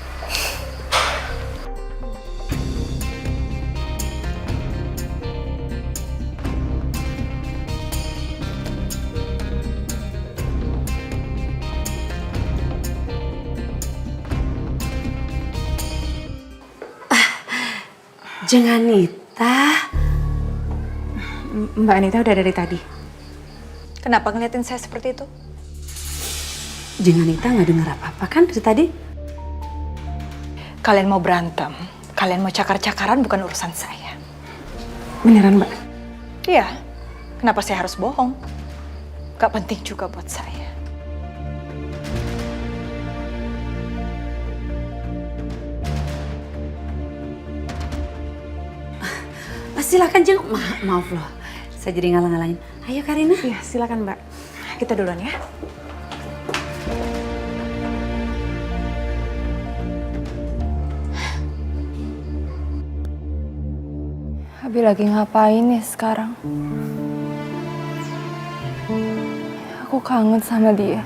Jeng Anita. Mbak Anita udah dari tadi. Kenapa ngeliatin saya seperti itu? Jeng Anita gak dengar apa-apa kan dari tadi? Kalian mau berantem, kalian mau cakar-cakaran bukan urusan saya. Beneran Mbak? Iya, kenapa saya harus bohong? Gak penting juga buat saya. Silakan Jeng, maaf loh. Saya jadi ngalang-ngalangin. Ayo Karina. Iya silakan Mbak. Kita duluan ya. Abi lagi ngapain nih sekarang? Aku kangen sama dia.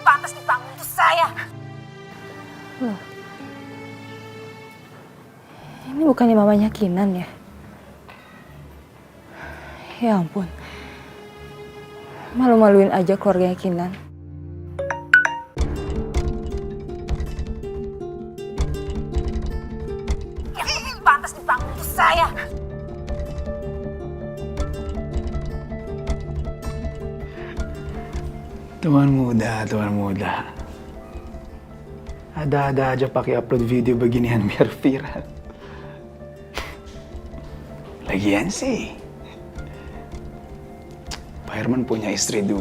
Pantas dibangun itu saya. Loh. Ini bukannya mamanya Kinan ya? Ya ampun. Malu-maluin aja keluarganya Kinan. Yang pantas dibangun itu saya. Tuan muda. Ada-ada aja pakai upload video beginian biar viral. Lagian sih, Pak Herman punya istri 2.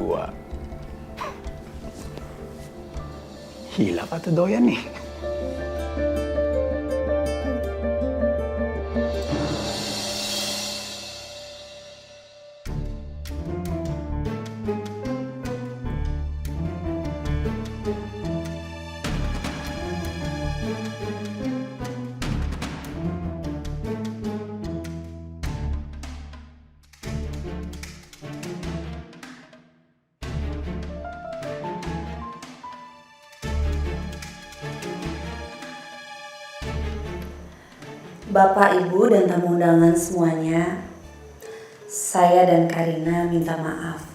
Hilaf atau doyan nih? Bapak, Ibu, dan tamu undangan semuanya, saya dan Karina minta maaf.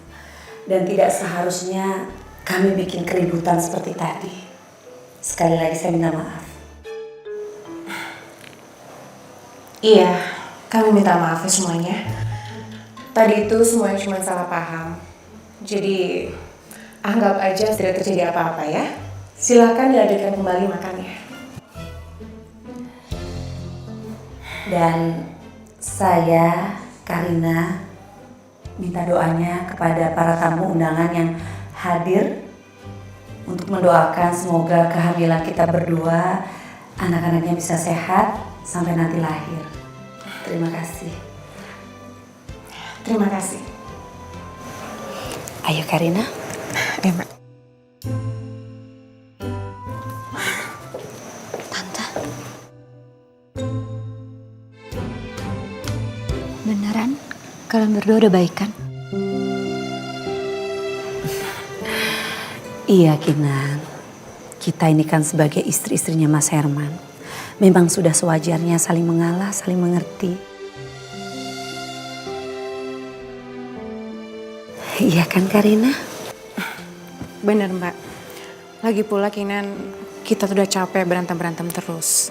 Dan tidak seharusnya kami bikin keributan seperti tadi. Sekali lagi saya minta maaf. Iya, kami minta maaf ya semuanya. Tadi itu semuanya cuma salah paham. Jadi anggap aja tidak terjadi apa-apa ya. Silakan dilanjutkan kembali makannya. Dan saya, Karina, minta doanya kepada para tamu undangan yang hadir untuk mendoakan semoga kehamilan kita berdua, anak-anaknya bisa sehat sampai nanti lahir. Terima kasih. Terima kasih. Ayo Karina. Ayo Mbak. Beneran? Kalian berdua udah baikan? Iya Kinan, kita ini kan sebagai istri-istrinya Mas Herman. Memang sudah sewajarnya saling mengalah, saling mengerti. Iya kan Karina? Bener Mbak. Lagi pula Kinan, kita tuh udah capek berantem-berantem terus.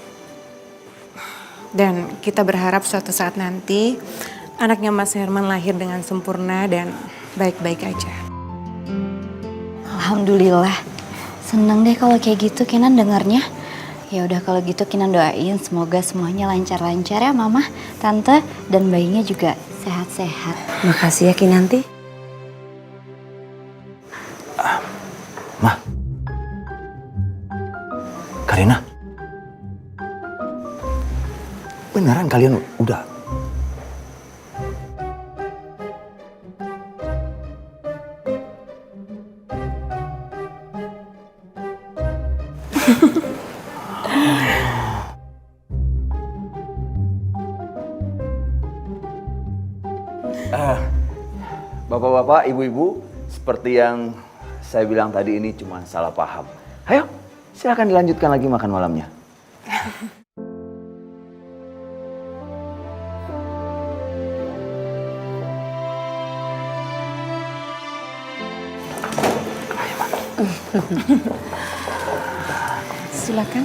Dan kita berharap suatu saat nanti anaknya Mas Herman lahir dengan sempurna dan baik-baik aja. Alhamdulillah. Seneng deh kalau kayak gitu Kinan dengarnya. Ya udah kalau gitu Kinan doain semoga semuanya lancar-lancar ya Mama, Tante, dan bayinya juga sehat-sehat. Makasih ya Kinanti. Ma. Karina. Beneran kalian udah? Bapak-bapak, ibu-ibu, seperti yang saya bilang tadi ini cuma salah paham. Ayo, silakan dilanjutkan lagi makan malamnya. Silakan.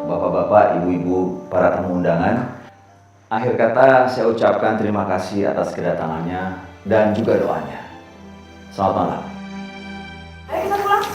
Bapak-bapak, ibu-ibu, para tamu undangan, akhir kata saya ucapkan terima kasih atas kedatangannya dan juga doanya. Selamat malam. Ayo kita pulang.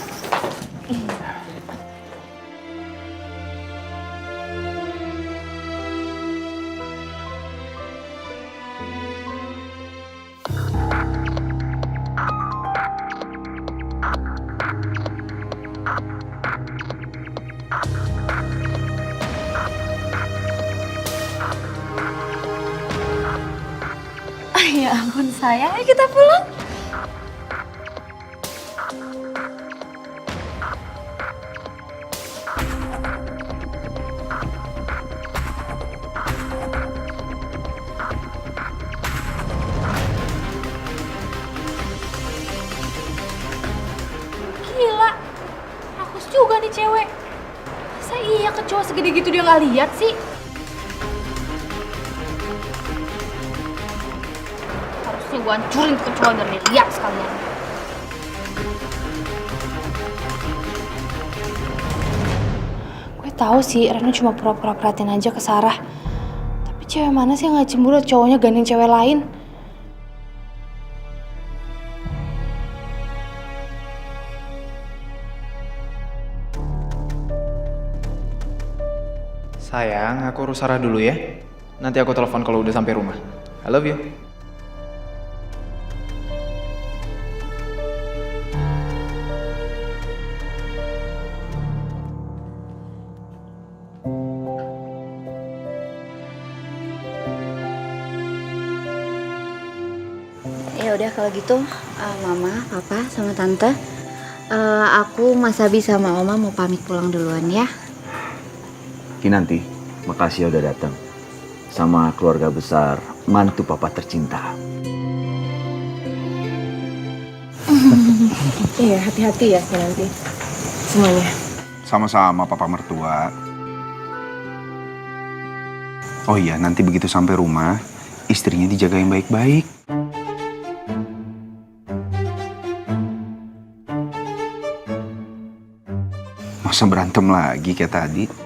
Ya ampun sayang, ayo kita pulang. nih cewek. Masa iya ke cowok segede gitu dia nggak lihat sih? Harusnya gue hancurin tuh cowok biar dia lihat sekalian. Gue tahu sih Reno cuma pura-pura perhatiin aja ke Sarah. Tapi cewek mana sih yang nggak cemburu cowoknya gandeng cewek lain? Sayang, aku urus Sarah dulu ya. Nanti aku telepon kalau udah sampai rumah. I love you. Ya udah kalau gitu, Mama, Papa, sama Tante, aku Mas Abi sama Oma mau pamit pulang duluan ya. Kinanti, makasih ya udah datang. Sama keluarga besar, mantu papa tercinta. Iya, hati-hati ya Kinanti. Semuanya. Sama-sama papa mertua. Oh iya, nanti begitu sampai rumah, istrinya dijagain baik-baik. Masa berantem lagi kayak tadi?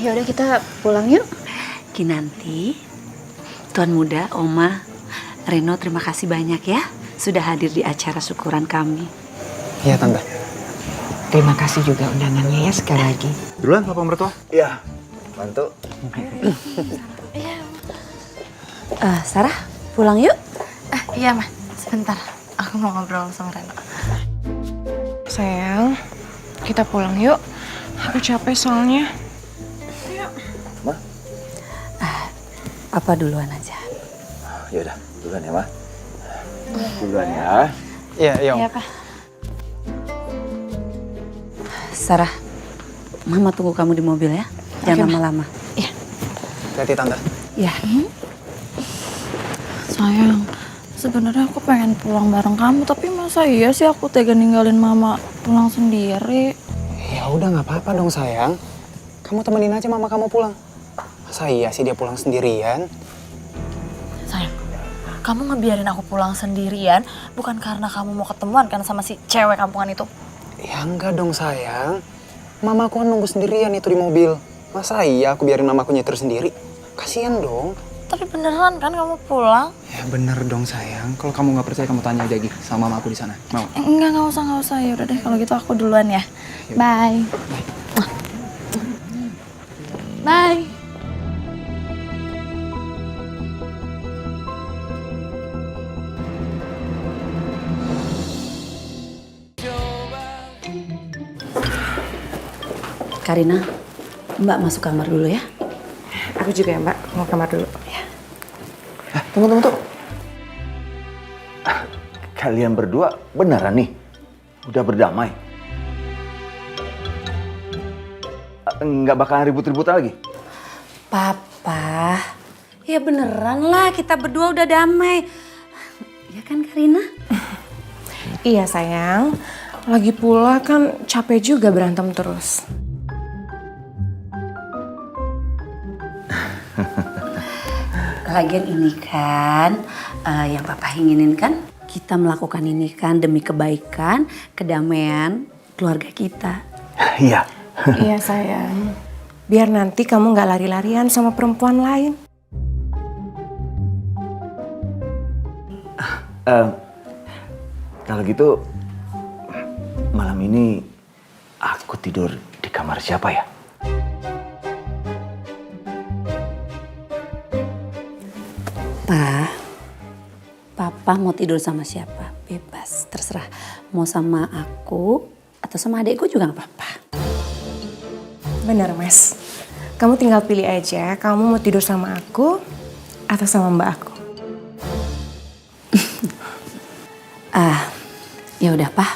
Ya udah kita pulang yuk. Kinanti, Tuan Muda, Oma, Reno, terima kasih banyak ya sudah hadir di acara syukuran kami. Iya Tante. Terima kasih juga undangannya ya sekali lagi. Duluan papa mertua? Iya, mantu. Sarah, pulang yuk. Iya, Ma. Sebentar. Aku mau ngobrol sama Reno. Sayang, kita pulang yuk. Aku capek soalnya. Apa duluan aja? Ya udah, duluan ya, Ma. Duluan ya. Iya, Om. Iya, Pak. Sarah, Mama tunggu kamu di mobil ya. Jangan lama-lama. Iya. Hati-hati Tante. Ya. Sayang, sebenarnya aku pengen pulang bareng kamu, tapi masa iya sih aku tega ninggalin Mama pulang sendiri? Ya udah nggak apa-apa dong sayang. Kamu temenin aja mama kamu pulang. Masa iya sih dia pulang sendirian? Sayang, kamu ngebiarin aku pulang sendirian bukan karena kamu mau ketemuan kan sama si cewek kampungan itu? Ya enggak dong sayang. Mamaku kan nunggu sendirian itu di mobil. Masa iya aku biarin mamaku nyetir sendiri? Kasian dong. Tapi beneran kan kamu pulang? Ya bener dong sayang. Kalau kamu nggak percaya kamu tanya aja Gi sama mamaku di sana. Mau? Enggak usah. Ya udah deh kalau gitu aku duluan ya. Bye. Bye. Karina, Mbak masuk kamar dulu ya. Aku juga ya Mbak, mau kamar dulu. Ya. Tunggu. Kalian berdua beneran nih? Udah berdamai? Nggak bakalan ribut-ribut lagi? Papa, ya beneran lah kita berdua udah damai. Ya kan Karina? Iya sayang, lagi pula kan capek juga berantem terus. Lagian ini kan yang Papa inginin kan, kita melakukan ini kan demi kebaikan, kedamaian keluarga kita. Iya. Iya sayang, biar nanti kamu nggak lari-larian sama perempuan lain. Kalau gitu, malam ini aku tidur di kamar siapa ya? Papa mau tidur sama siapa? Bebas, terserah. Mau sama aku atau sama adekku juga gak apa-apa. Benar Mas, kamu tinggal pilih aja kamu mau tidur sama aku atau sama mbak aku. Ya udah Pak,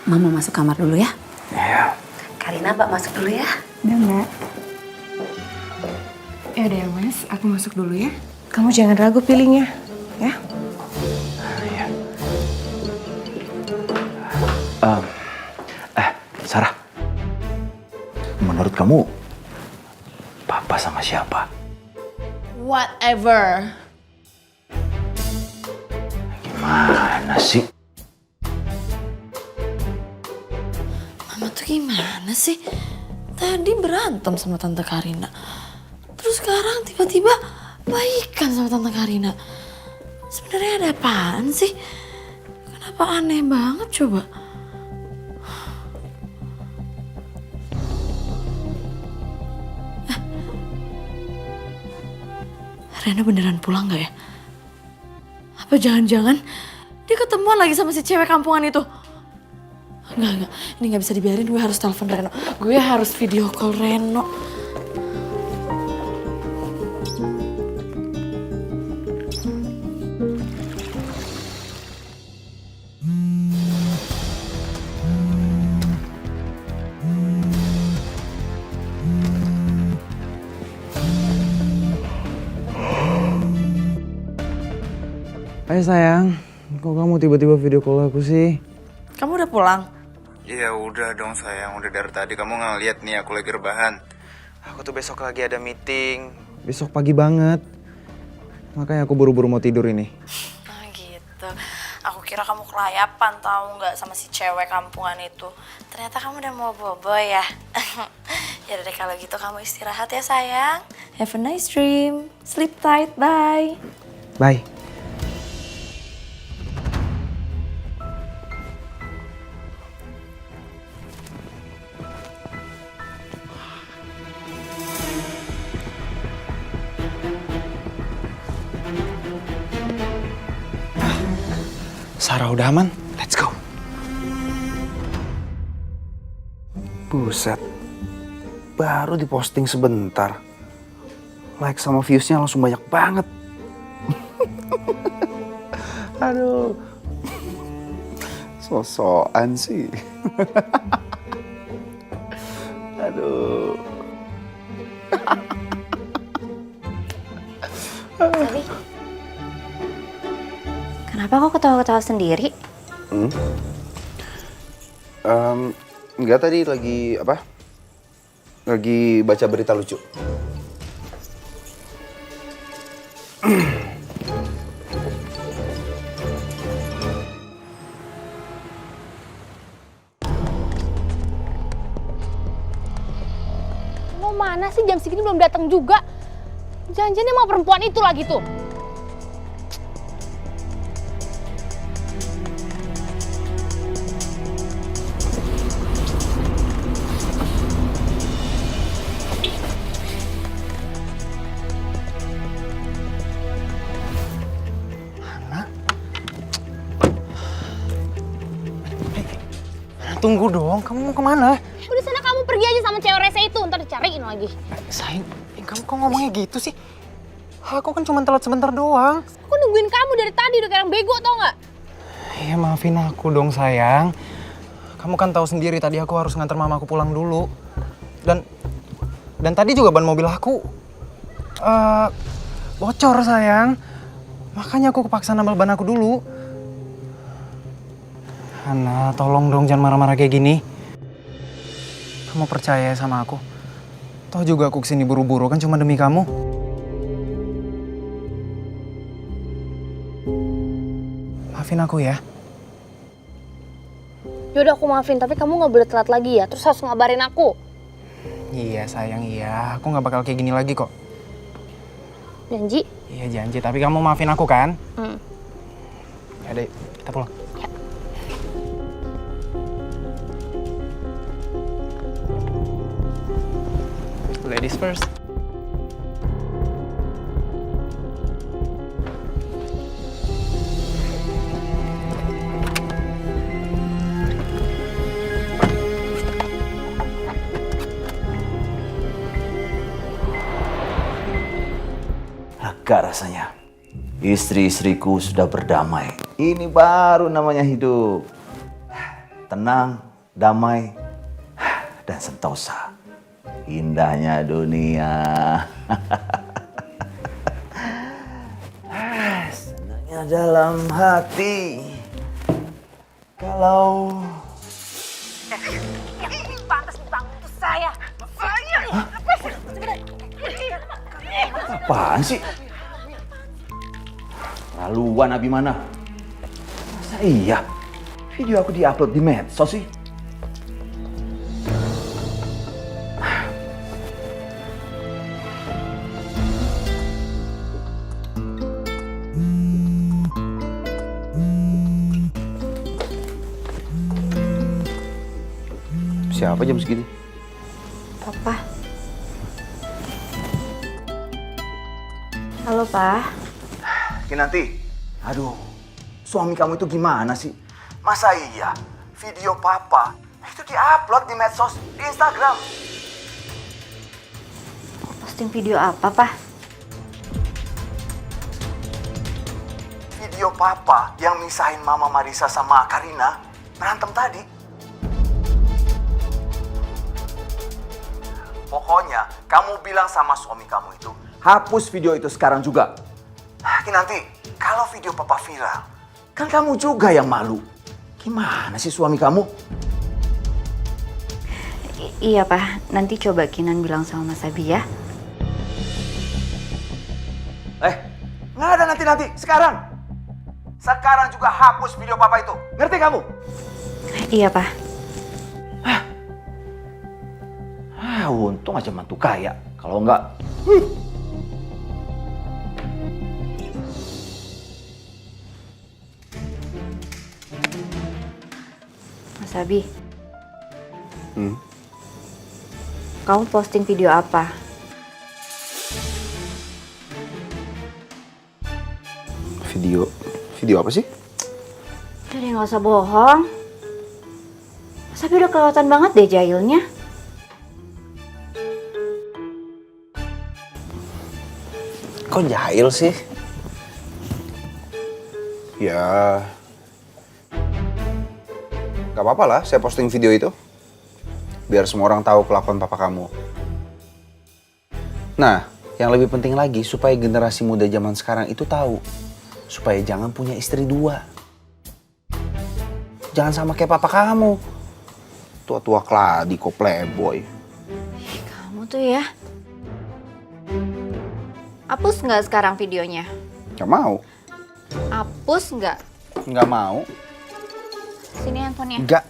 Mama masuk kamar dulu ya. Iya. Karina, Mbak masuk dulu ya. Udah Mbak. Ya udah ya Mas, aku masuk dulu ya. Kamu jangan ragu pilihnya, ya. Sarah. Menurut kamu, Papa sama siapa? Whatever. Gimana sih? Mama tuh gimana sih? Tadi berantem sama Tante Karina. Terus sekarang tiba-tiba baikan sama Tante Karina. Sebenarnya ada apaan sih? Kenapa aneh banget coba? Rena beneran pulang gak ya? Apa jangan-jangan dia ketemuan lagi sama si cewek kampungan itu? Enggak. Ini gak bisa dibiarin, gue harus telepon Reno. Gue harus video call Reno. Hai sayang, kok kamu tiba-tiba video call aku sih? Kamu udah pulang? Ya udah dong sayang, udah dari tadi kamu nggak lihat nih aku lagi rebahan. Aku tuh besok lagi ada meeting, besok pagi banget. Makanya aku buru-buru mau tidur ini. Nah gitu, aku kira kamu kelayapan tahu nggak sama si cewek kampungan itu. Ternyata kamu udah mau bobo ya. Ya udah deh kalau gitu kamu istirahat ya sayang. Have a nice dream, sleep tight, bye. Bye. Sarah udah aman, let's go. Buset, baru diposting sebentar. Like sama viewsnya langsung banyak banget. Aduh, sosokan sih. Aduh. Sally, kenapa kok ketawa-ketawa sendiri? Enggak, tadi lagi apa? Lagi baca berita lucu. Mau mana sih, jam segini belum datang juga? Jangan-jangan emang perempuan itu lagi tuh. Tunggu dong, kamu mau kemana? Udah sana kamu pergi aja sama cewek rese itu, ntar dicariin lagi. Sayang, kamu kok ngomongnya gitu sih? Aku kan cuma telat sebentar doang. Aku nungguin kamu dari tadi, udah kayak orang bego tau nggak? Iya, maafin aku dong sayang. Kamu kan tahu sendiri tadi aku harus nganter mamaku pulang dulu. Dan tadi juga ban mobil aku bocor sayang. Makanya aku kepaksa nambal ban aku dulu. Hana, tolong dong jangan marah-marah kayak gini. Kamu percaya sama aku? Toh juga aku kesini buru-buru kan cuma demi kamu. Maafin aku ya. Yaudah aku maafin, tapi kamu nggak boleh telat lagi ya. Terus harus ngabarin aku. Iya sayang, iya. Aku nggak bakal kayak gini lagi kok. Janji? Iya janji, tapi kamu maafin aku kan? Yaudah, kita pulang. Ladies first. Lega rasanya. Istri-istriku sudah berdamai. Ini baru namanya hidup. Tenang, damai, dan sentosa. Indahnya dunia. Senangnya dalam hati. Kalau Apaan sih? Laluan Abimana. Masa iya? Video aku diupload di medsos sih? Siapa jam segini? Papa. Halo, Pa. Kinanti, aduh, suami kamu itu gimana sih? Masa iya video papa itu diupload di medsos, di Instagram? Posting video apa, Pa? Video papa yang misahin Mama Marisa sama Karina berantem tadi. Pokoknya kamu bilang sama suami kamu itu hapus video itu sekarang juga. Kinanti, kalau video papa viral, kan kamu juga yang malu. Gimana sih suami kamu? Iya, Pak. Nanti coba Kinan bilang sama Mas Abi ya. Nggak ada nanti-nanti. Sekarang. Sekarang juga hapus video papa itu. Ngerti kamu? Iya, Pak. Untung aja mantu kaya. Kalau enggak... Mas Abi. Kamu posting video apa? Video apa sih? Udah deh, nggak usah bohong. Mas Abi udah kelewatan banget deh jahilnya. Kok jahil sih? Ya, gak apa-apa lah saya posting video itu. Biar semua orang tahu kelakuan papa kamu. Nah, yang lebih penting lagi supaya generasi muda zaman sekarang itu tahu. Supaya jangan punya istri dua. Jangan sama kayak papa kamu. Tua-tua keladi kok playboy. Kamu tuh ya. Hapus nggak sekarang videonya? Gak mau. Hapus nggak? Gak mau. Sini handphonenya. Gak.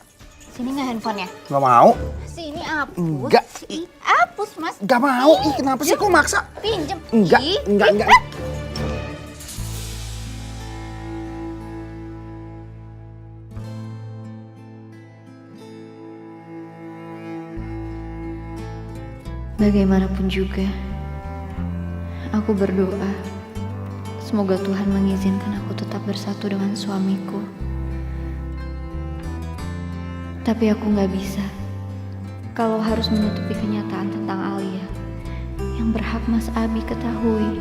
Sini nggak handphonenya? Gak mau. Sini hapus. Enggak. Hapus, Mas. Gak mau. Ih, kenapa sih kok maksa? Pinjem. Enggak. Enggak. Bagaimanapun juga, aku berdoa semoga Tuhan mengizinkan aku tetap bersatu dengan suamiku. Tapi aku nggak bisa kalau harus menutupi kenyataan tentang Alia yang berhak Mas Abi ketahui.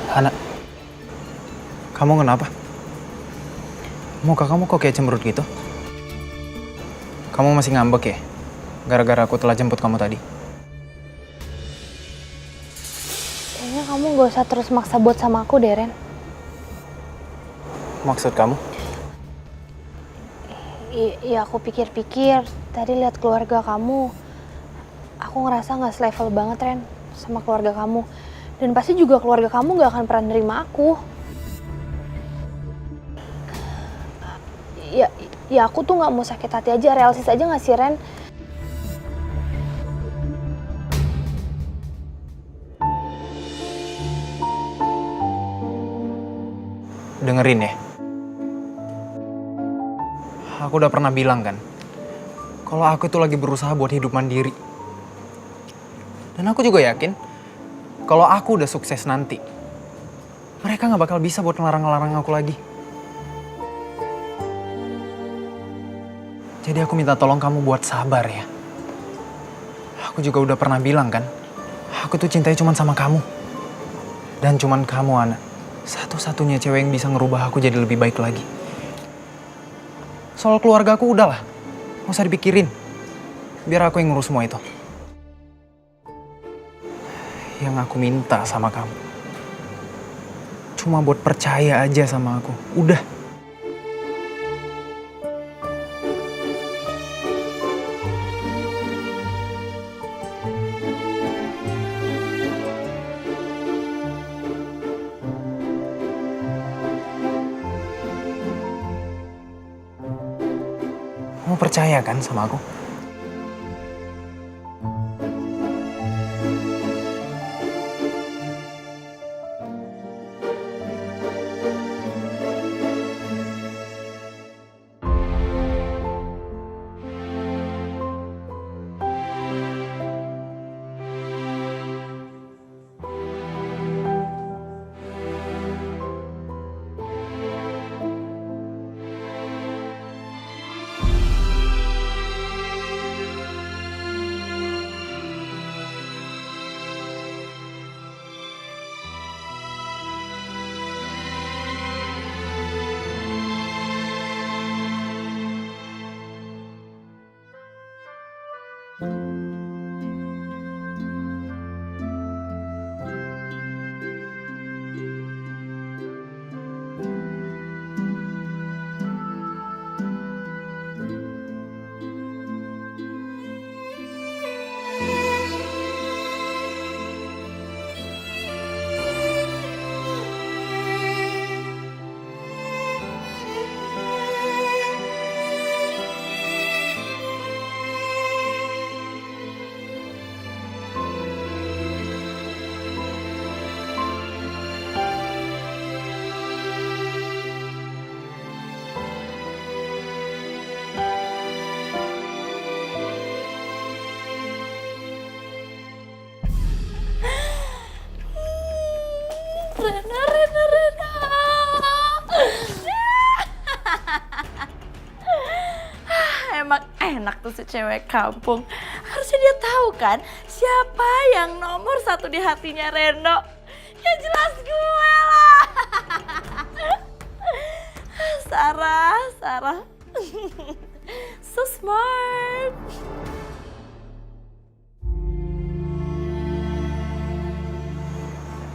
Hana, kamu kenapa? Muka kamu kok kayak cemberut gitu? Kamu masih ngambek ya? Gara-gara aku telah jemput kamu tadi. Kayaknya kamu gak usah terus maksa buat sama aku deh, Ren. Maksud kamu? Iya, aku pikir-pikir, tadi lihat keluarga kamu, aku ngerasa gak selevel banget, Ren, sama keluarga kamu. Dan pasti juga keluarga kamu gak akan pernah nerima aku. Ya aku tuh gak mau sakit hati aja, realistis aja gak sih, Ren? Dengerin ya. Aku udah pernah bilang kan, kalau aku itu lagi berusaha buat hidup mandiri. Dan aku juga yakin, kalau aku udah sukses nanti, mereka gak bakal bisa buat ngelarang-ngelarang aku lagi. Jadi aku minta tolong kamu buat sabar ya. Aku juga udah pernah bilang kan, aku tuh cintanya cuma sama kamu. Dan cuman kamu, Ana, satu-satunya cewek yang bisa ngerubah aku jadi lebih baik lagi. Soal keluarga aku udahlah, gak usah dipikirin. Biar aku yang ngurus semua itu. Yang aku minta sama kamu, cuma buat percaya aja sama aku. Udah. Kamu percaya kan sama aku? Rena. Emang enak tuh si cewek kampung. Harusnya dia tahu kan siapa yang nomor satu di hatinya Reno. Ya jelas gue lah. Sarah. So smart.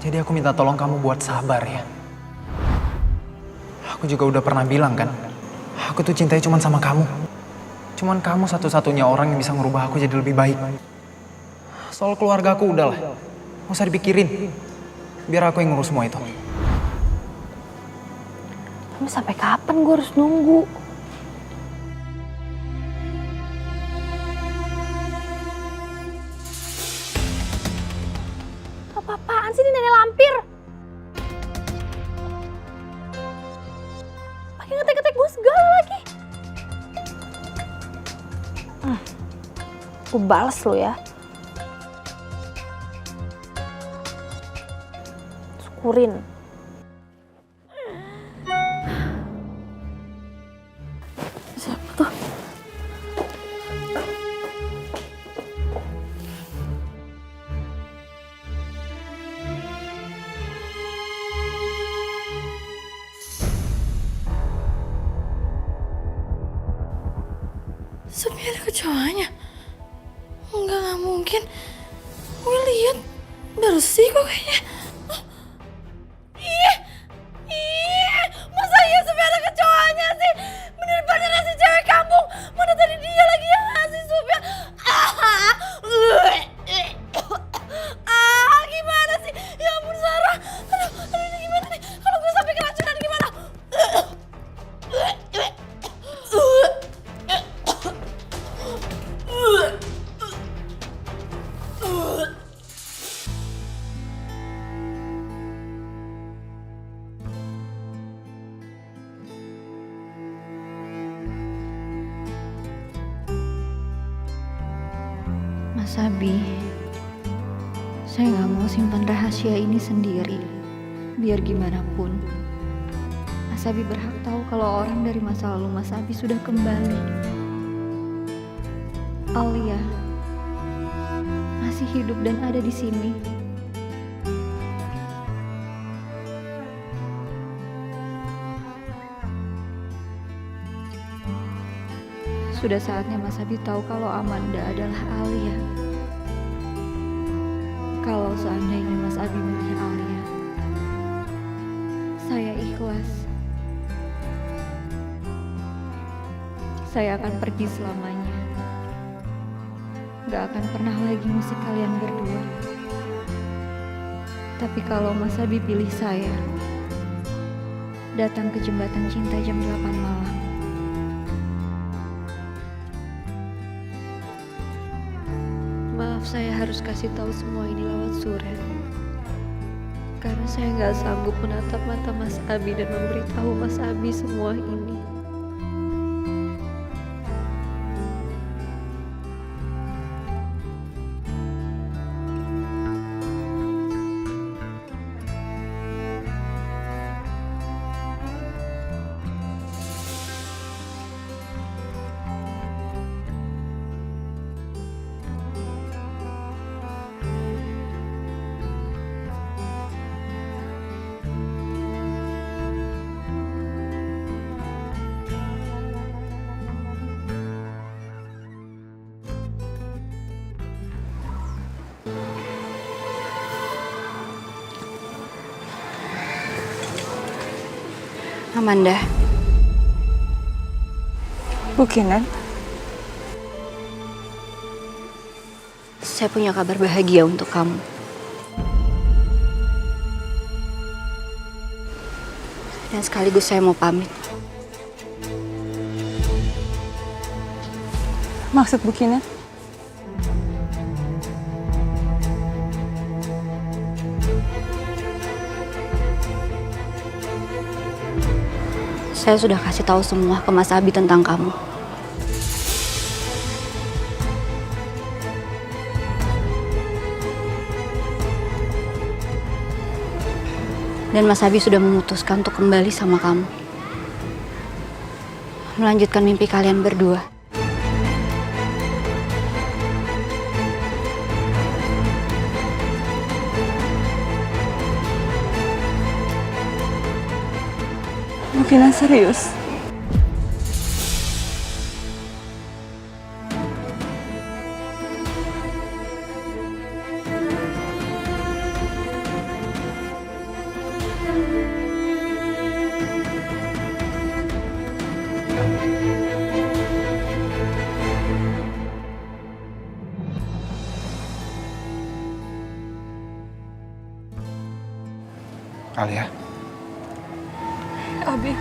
Jadi aku minta tolong kamu buat sabar ya. Aku juga udah pernah bilang kan, aku tuh cintanya cuma sama kamu. Cuman kamu satu-satunya orang yang bisa ngerubah aku jadi lebih baik. Soal keluarga aku udahlah, gak usah dipikirin. Biar aku yang ngurus semua itu. Tapi sampai kapan gue harus nunggu? Apa-apaan sih ini nenek lampir? Pakai ngetek-ngetek gue segala lagi. Gue bales lo ya. Syukurin. Siapa tuh? Sepi ada kecoanya? Enggak, nggak mungkin. Gue lihat bersih kok kayaknya. Ih, masa iya Supi ada kecoanya sih? Bener-bener si cewek kampung. Mana tadi dia lagi yang ngasih Supi. Gimana sih? Ya ampun Sarah. Aduh, ini gimana nih? Kalau gue sampai keracunan gimana? Mas Abi, saya nggak mau simpan rahasia ini sendiri. Biar gimana pun, Mas Abi berhak tahu kalau orang dari masa lalu Mas Abi sudah kembali. Alia masih hidup dan ada di sini. Sudah saatnya Mas Abi tahu kalau Amanda adalah Alia. Kalau seandainya Mas Abi memilih Alia, saya ikhlas. Saya akan pergi selamanya. Gak akan pernah lagi musik kalian berdua. Tapi kalau Mas Abi pilih saya, datang ke jembatan cinta jam 8 malam. Maaf, saya harus kasih tahu semua ini lewat surat. Karena saya nggak sanggup menatap mata Mas Abi dan memberitahu Mas Abi semua ini. Amanda. Bu Kinan. Saya punya kabar bahagia untuk kamu. Dan sekaligus saya mau pamit. Maksud Bu Kinan? Saya sudah kasih tahu semua ke Mas Abi tentang kamu. Dan Mas Abi sudah memutuskan untuk kembali sama kamu. Melanjutkan mimpi kalian berdua. Bu Kinan serius? Alia. Abi.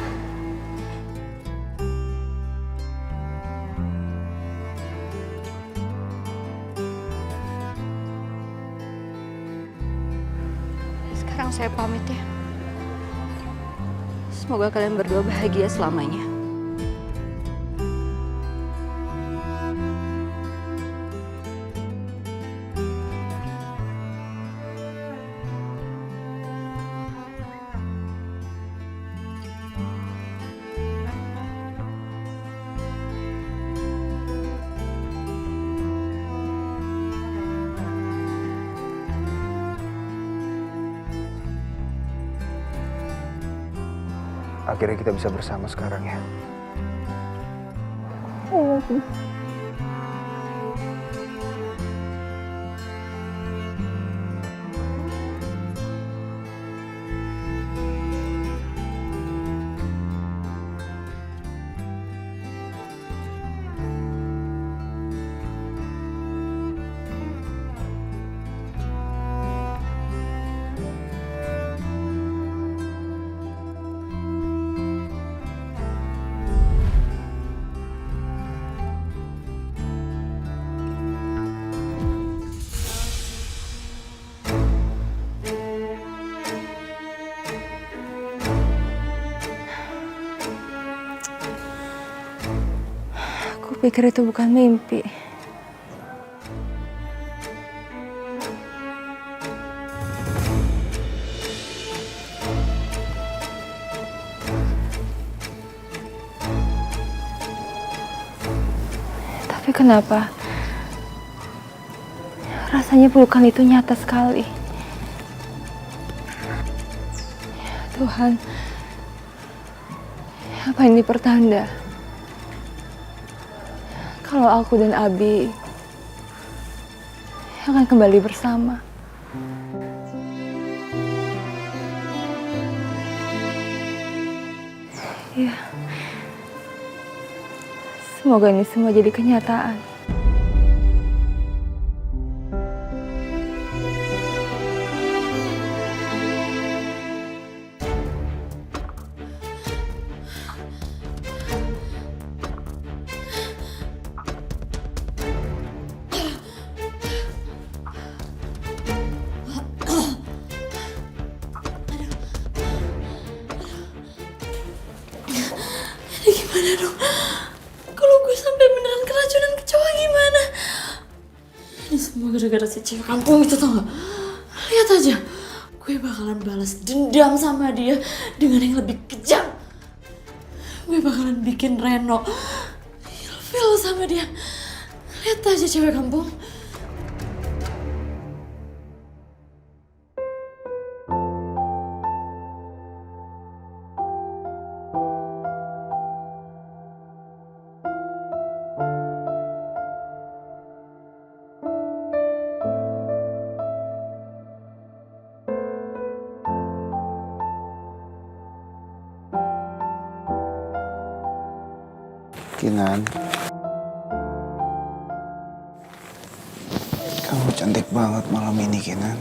Sekarang saya pamit ya. Semoga kalian berdua bahagia selamanya. Akhirnya kita bisa bersama sekarang ya. Aku pikir itu bukan mimpi. Tapi kenapa rasanya pelukan itu nyata sekali? Tuhan, apa ini pertanda kalau aku dan Abi akan kembali bersama? Ya, semoga ini semua jadi kenyataan. Gimana dong? Kalau gue sampai beneran keracunan kecoa gimana? Ini semua gara-gara si cewek kampung itu, tau gak? Lihat aja, gue bakalan balas dendam sama dia dengan yang lebih kejam. Gue bakalan bikin Reno ilfil sama dia. Lihat aja cewek kampung. Kinan, kamu cantik banget malam ini, Kinan.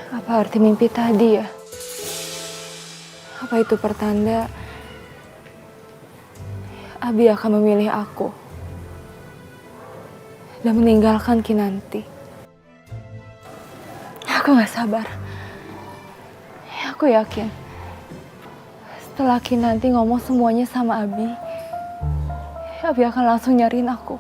Apa arti mimpi tadi ya? Apa itu pertanda Abi akan memilih aku dan meninggalkan Kinanti? Aku gak sabar. Aku yakin setelah Kinanti ngomong semuanya sama Abi, Abi akan langsung nyariin aku.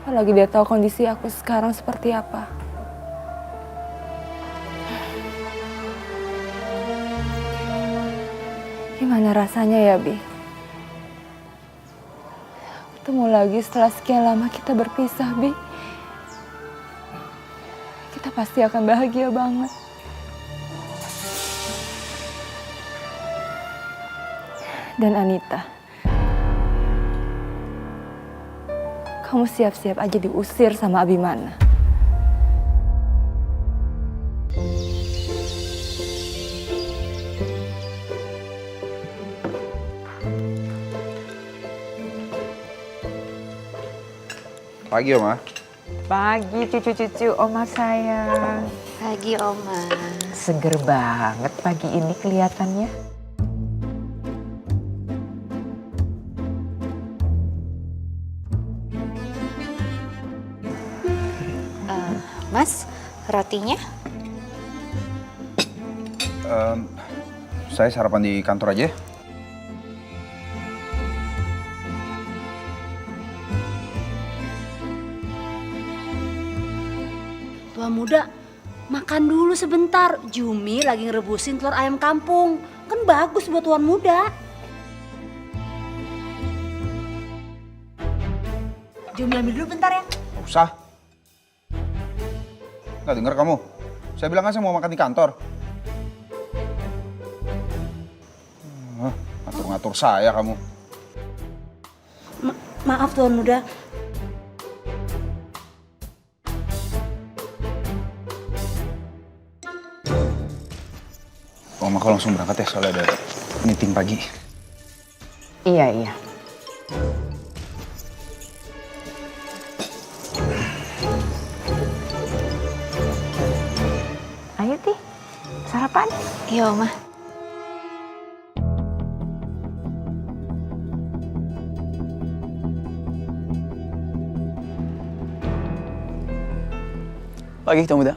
Apalagi dia tahu kondisi aku sekarang seperti apa. Gimana rasanya ya, Bi? Ketemu lagi setelah sekian lama kita berpisah, Bi. Kita pasti akan bahagia banget. Dan Anita, kamu siap-siap aja diusir sama Abimana. Pagi, Oma. Pagi cucu-cucu Oma sayang. Pagi, Oma. Seger banget pagi ini kelihatannya. Mas, rotinya? Saya sarapan di kantor aja. Tua muda, makan dulu sebentar. Jumi lagi ngerebusin telur ayam kampung. Kan bagus buat tuan muda. Jumi ambil dulu bentar ya. Gak usah. Nggak denger kamu? Saya bilang kan saya mau makan di kantor. Ngatur-ngatur saya kamu. Maaf tuan muda. Om aku langsung berangkat ya soalnya ada meeting pagi. Iya. Sarapan? Iya, Oma. Pagi, Tuan Muda.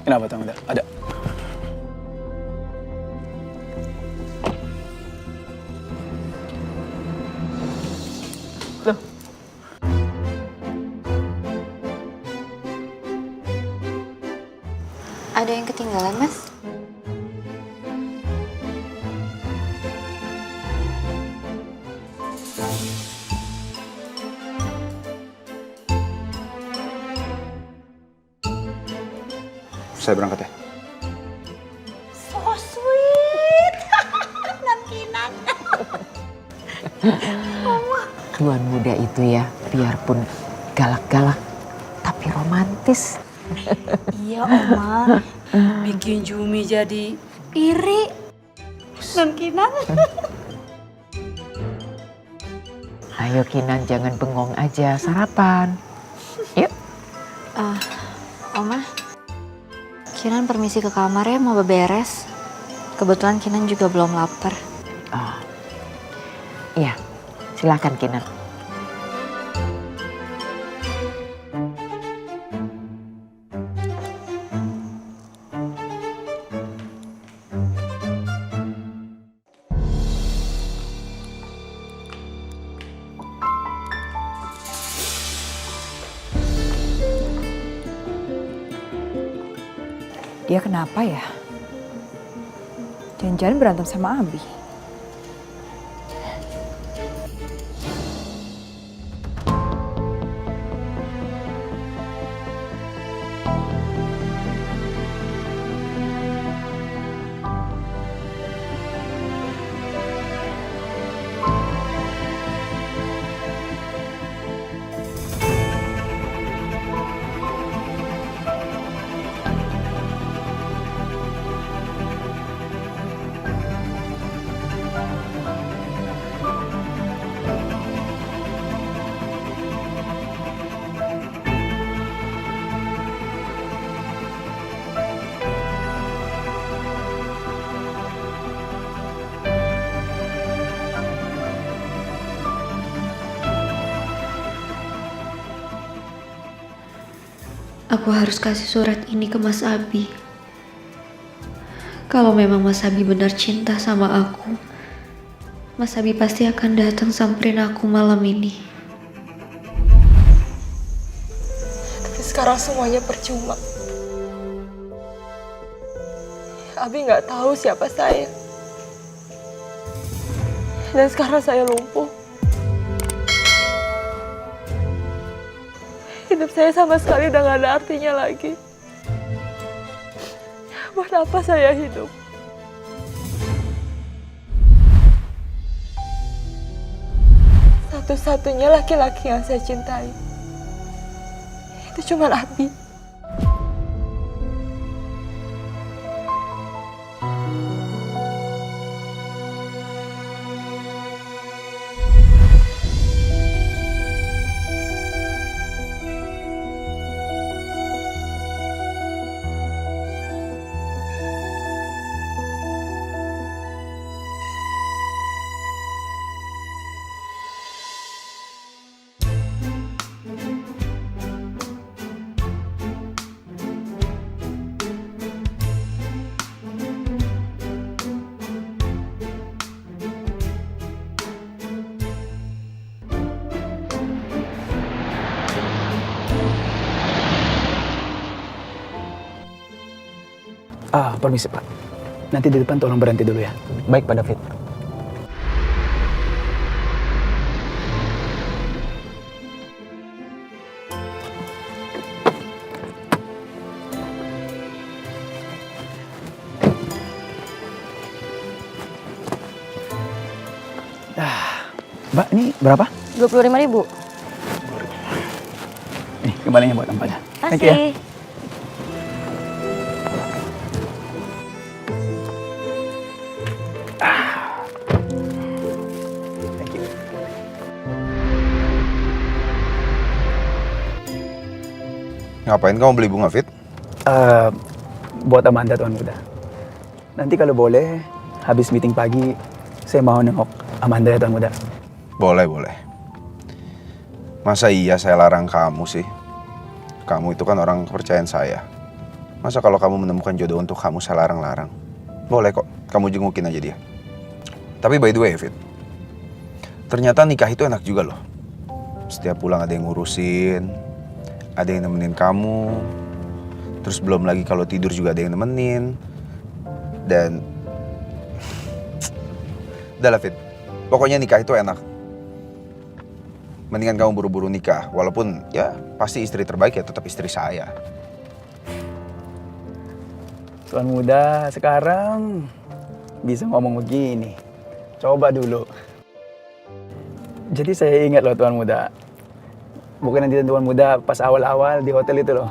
Kenapa, Tuan Muda? Ada? Loh. Ada yang ketinggalan, Mas? Saya berangkat ya. So sweet. Dan Kinan. Tuan muda itu ya, biarpun galak-galak, tapi romantis. Iya, Oma. Bikin Jumi jadi iri. Dan Kinan. Ayo Kinan, jangan bengong aja, sarapan. Yuk. Oma, Kinan permisi ke kamar ya, mau beberes. Kebetulan Kinan juga belum lapar. Oh. Iya, silakan Kinan. Dia kenapa ya? Jangan-jangan berantem sama Abi. Aku harus kasih surat ini ke Mas Abi. Kalau memang Mas Abi benar cinta sama aku, Mas Abi pasti akan datang samperin aku malam ini. Tapi sekarang semuanya percuma. Abi nggak tahu siapa saya. Dan sekarang saya lumpuh. Hidup saya sama sekali udah gak ada artinya lagi. Buat apa saya hidup? Satu-satunya laki-laki yang saya cintai itu cuma Abi. Permisi Pak. Nanti di depan tolong berhenti dulu ya. Baik Pak David. Mbak, ini berapa? 25.000. Nih, kembalinya buat Mbaknya. Thank you ya. Ngapain kamu beli bunga, Fit? Buat Amanda, Tuan Muda. Nanti kalau boleh, habis meeting pagi, saya mau nengok Amanda ya, Tuan Muda. Boleh, boleh. Masa iya saya larang kamu sih? Kamu itu kan orang kepercayaan saya. Masa kalau kamu menemukan jodoh untuk kamu saya larang-larang? Boleh kok, kamu jengukin aja dia. Tapi by the way, Fit, ternyata nikah itu enak juga loh. Setiap pulang ada yang ngurusin, ada yang nemenin kamu, terus belum lagi kalau tidur juga ada yang nemenin. Dan udah lah, Fit, pokoknya nikah itu enak. Mendingan kamu buru-buru nikah, walaupun ya pasti istri terbaik ya tetap istri saya. Tuan Muda sekarang bisa ngomong begini. Coba dulu. Jadi saya ingat loh Tuan Muda. Bukan nanti Tuan Muda pas awal-awal di hotel itu loh.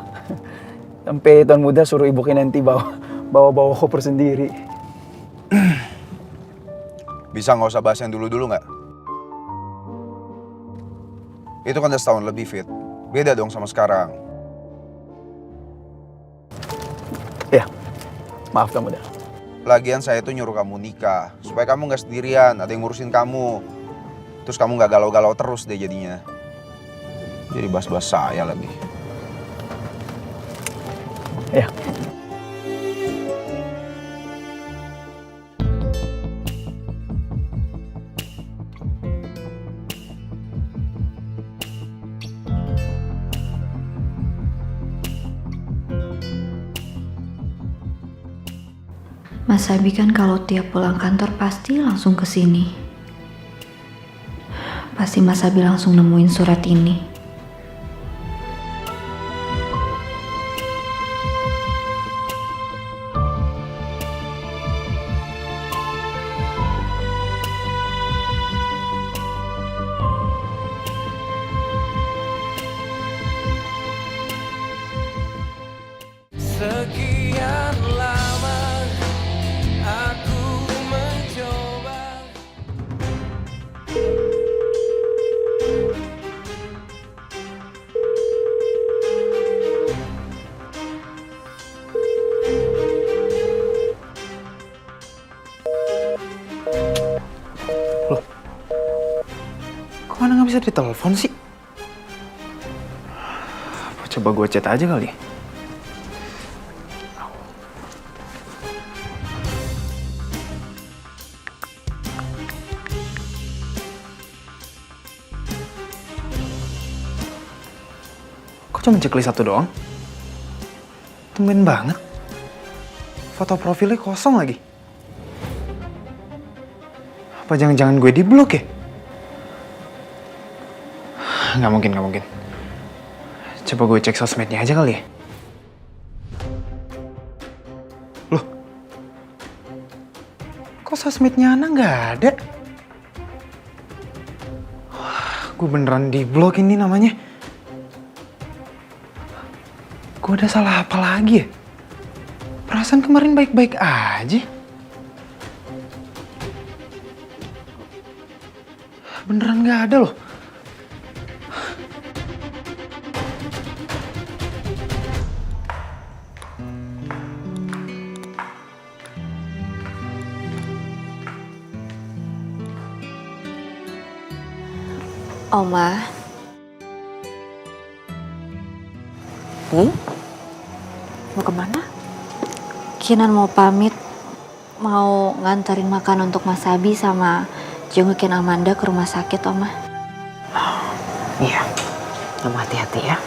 Sampai Tuan Muda suruh ibu nanti bawa koper sendiri. Bisa nggak usah bahas yang dulu-dulu nggak? Itu kan udah setahun lebih, Fit. Beda dong sama sekarang. Ya, maaf Tuan Muda. Lagian saya tuh nyuruh kamu nikah, supaya kamu nggak sendirian, ada yang ngurusin kamu. Terus kamu nggak galau-galau terus deh jadinya. Jadi bahas-bahas saya lagi. Ya. Mas Abi kan kalau tiap pulang kantor pasti langsung ke sini. Pasti Mas Abi langsung nemuin surat ini. Sekian lama aku mencoba. Loh, kok mana nggak bisa ditelepon sih? Coba gue chat aja kali. Kok cuma checklist satu doang? Tumben banget. Foto profilnya kosong lagi. Apa jangan-jangan gue di blok ya? Nggak mungkin, nggak mungkin. Coba gue cek sosmednya aja kali ya. Loh, kok sosmednya Ana nggak ada? Wah, gue beneran di blok ini namanya. Gue udah salah apa lagi ya? Perasaan kemarin baik-baik aja. Beneran gak ada loh. Oma. Mau kemana? Kinan mau pamit, mau nganterin makan untuk Mas Abi sama jengukin Amanda ke rumah sakit, Oma. Iya, kamu hati-hati ya.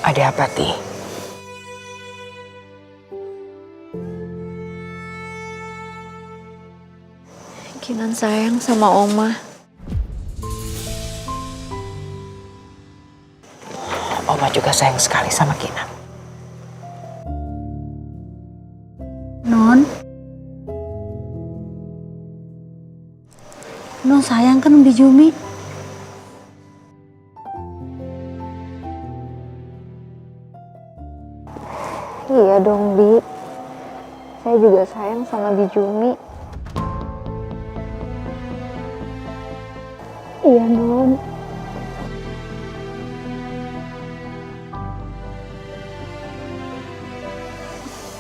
Ada apa, Ti? Kinan sayang sama Oma. Oma juga sayang sekali sama Kinan. Non sayang kan Bi Jumi? Iya dong, Bi. Saya juga sayang sama Bi Jumi. Iya, Non.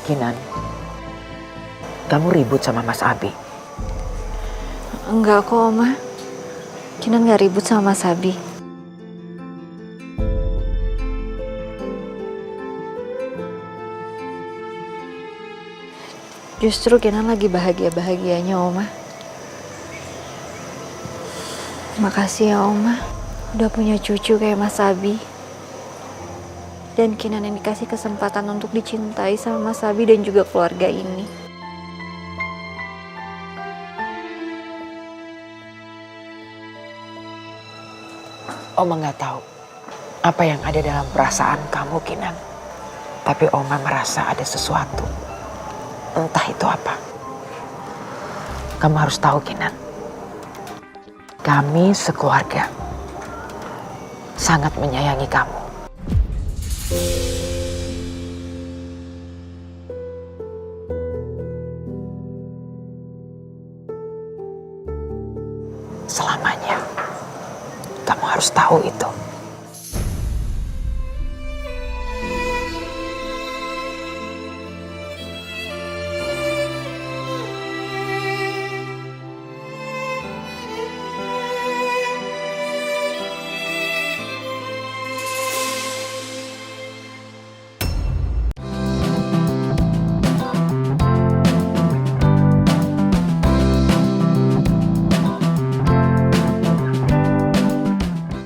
Kinan, kamu ribut sama Mas Abi? Enggak kok, Oma. Kinan gak ribut sama Mas Abi. Justru Kinan lagi bahagia-bahagianya, Oma. Makasih ya, Oma. Udah punya cucu kayak Mas Abi. Dan Kinan yang dikasih kesempatan untuk dicintai sama Mas Abi dan juga keluarga ini. Oma nggak tahu apa yang ada dalam perasaan kamu, Kinan. Tapi Oma merasa ada sesuatu. Entah itu apa. Kamu harus tahu, Kinan. Kami sekeluarga sangat menyayangi kamu. Selamanya. Kamu harus tahu itu.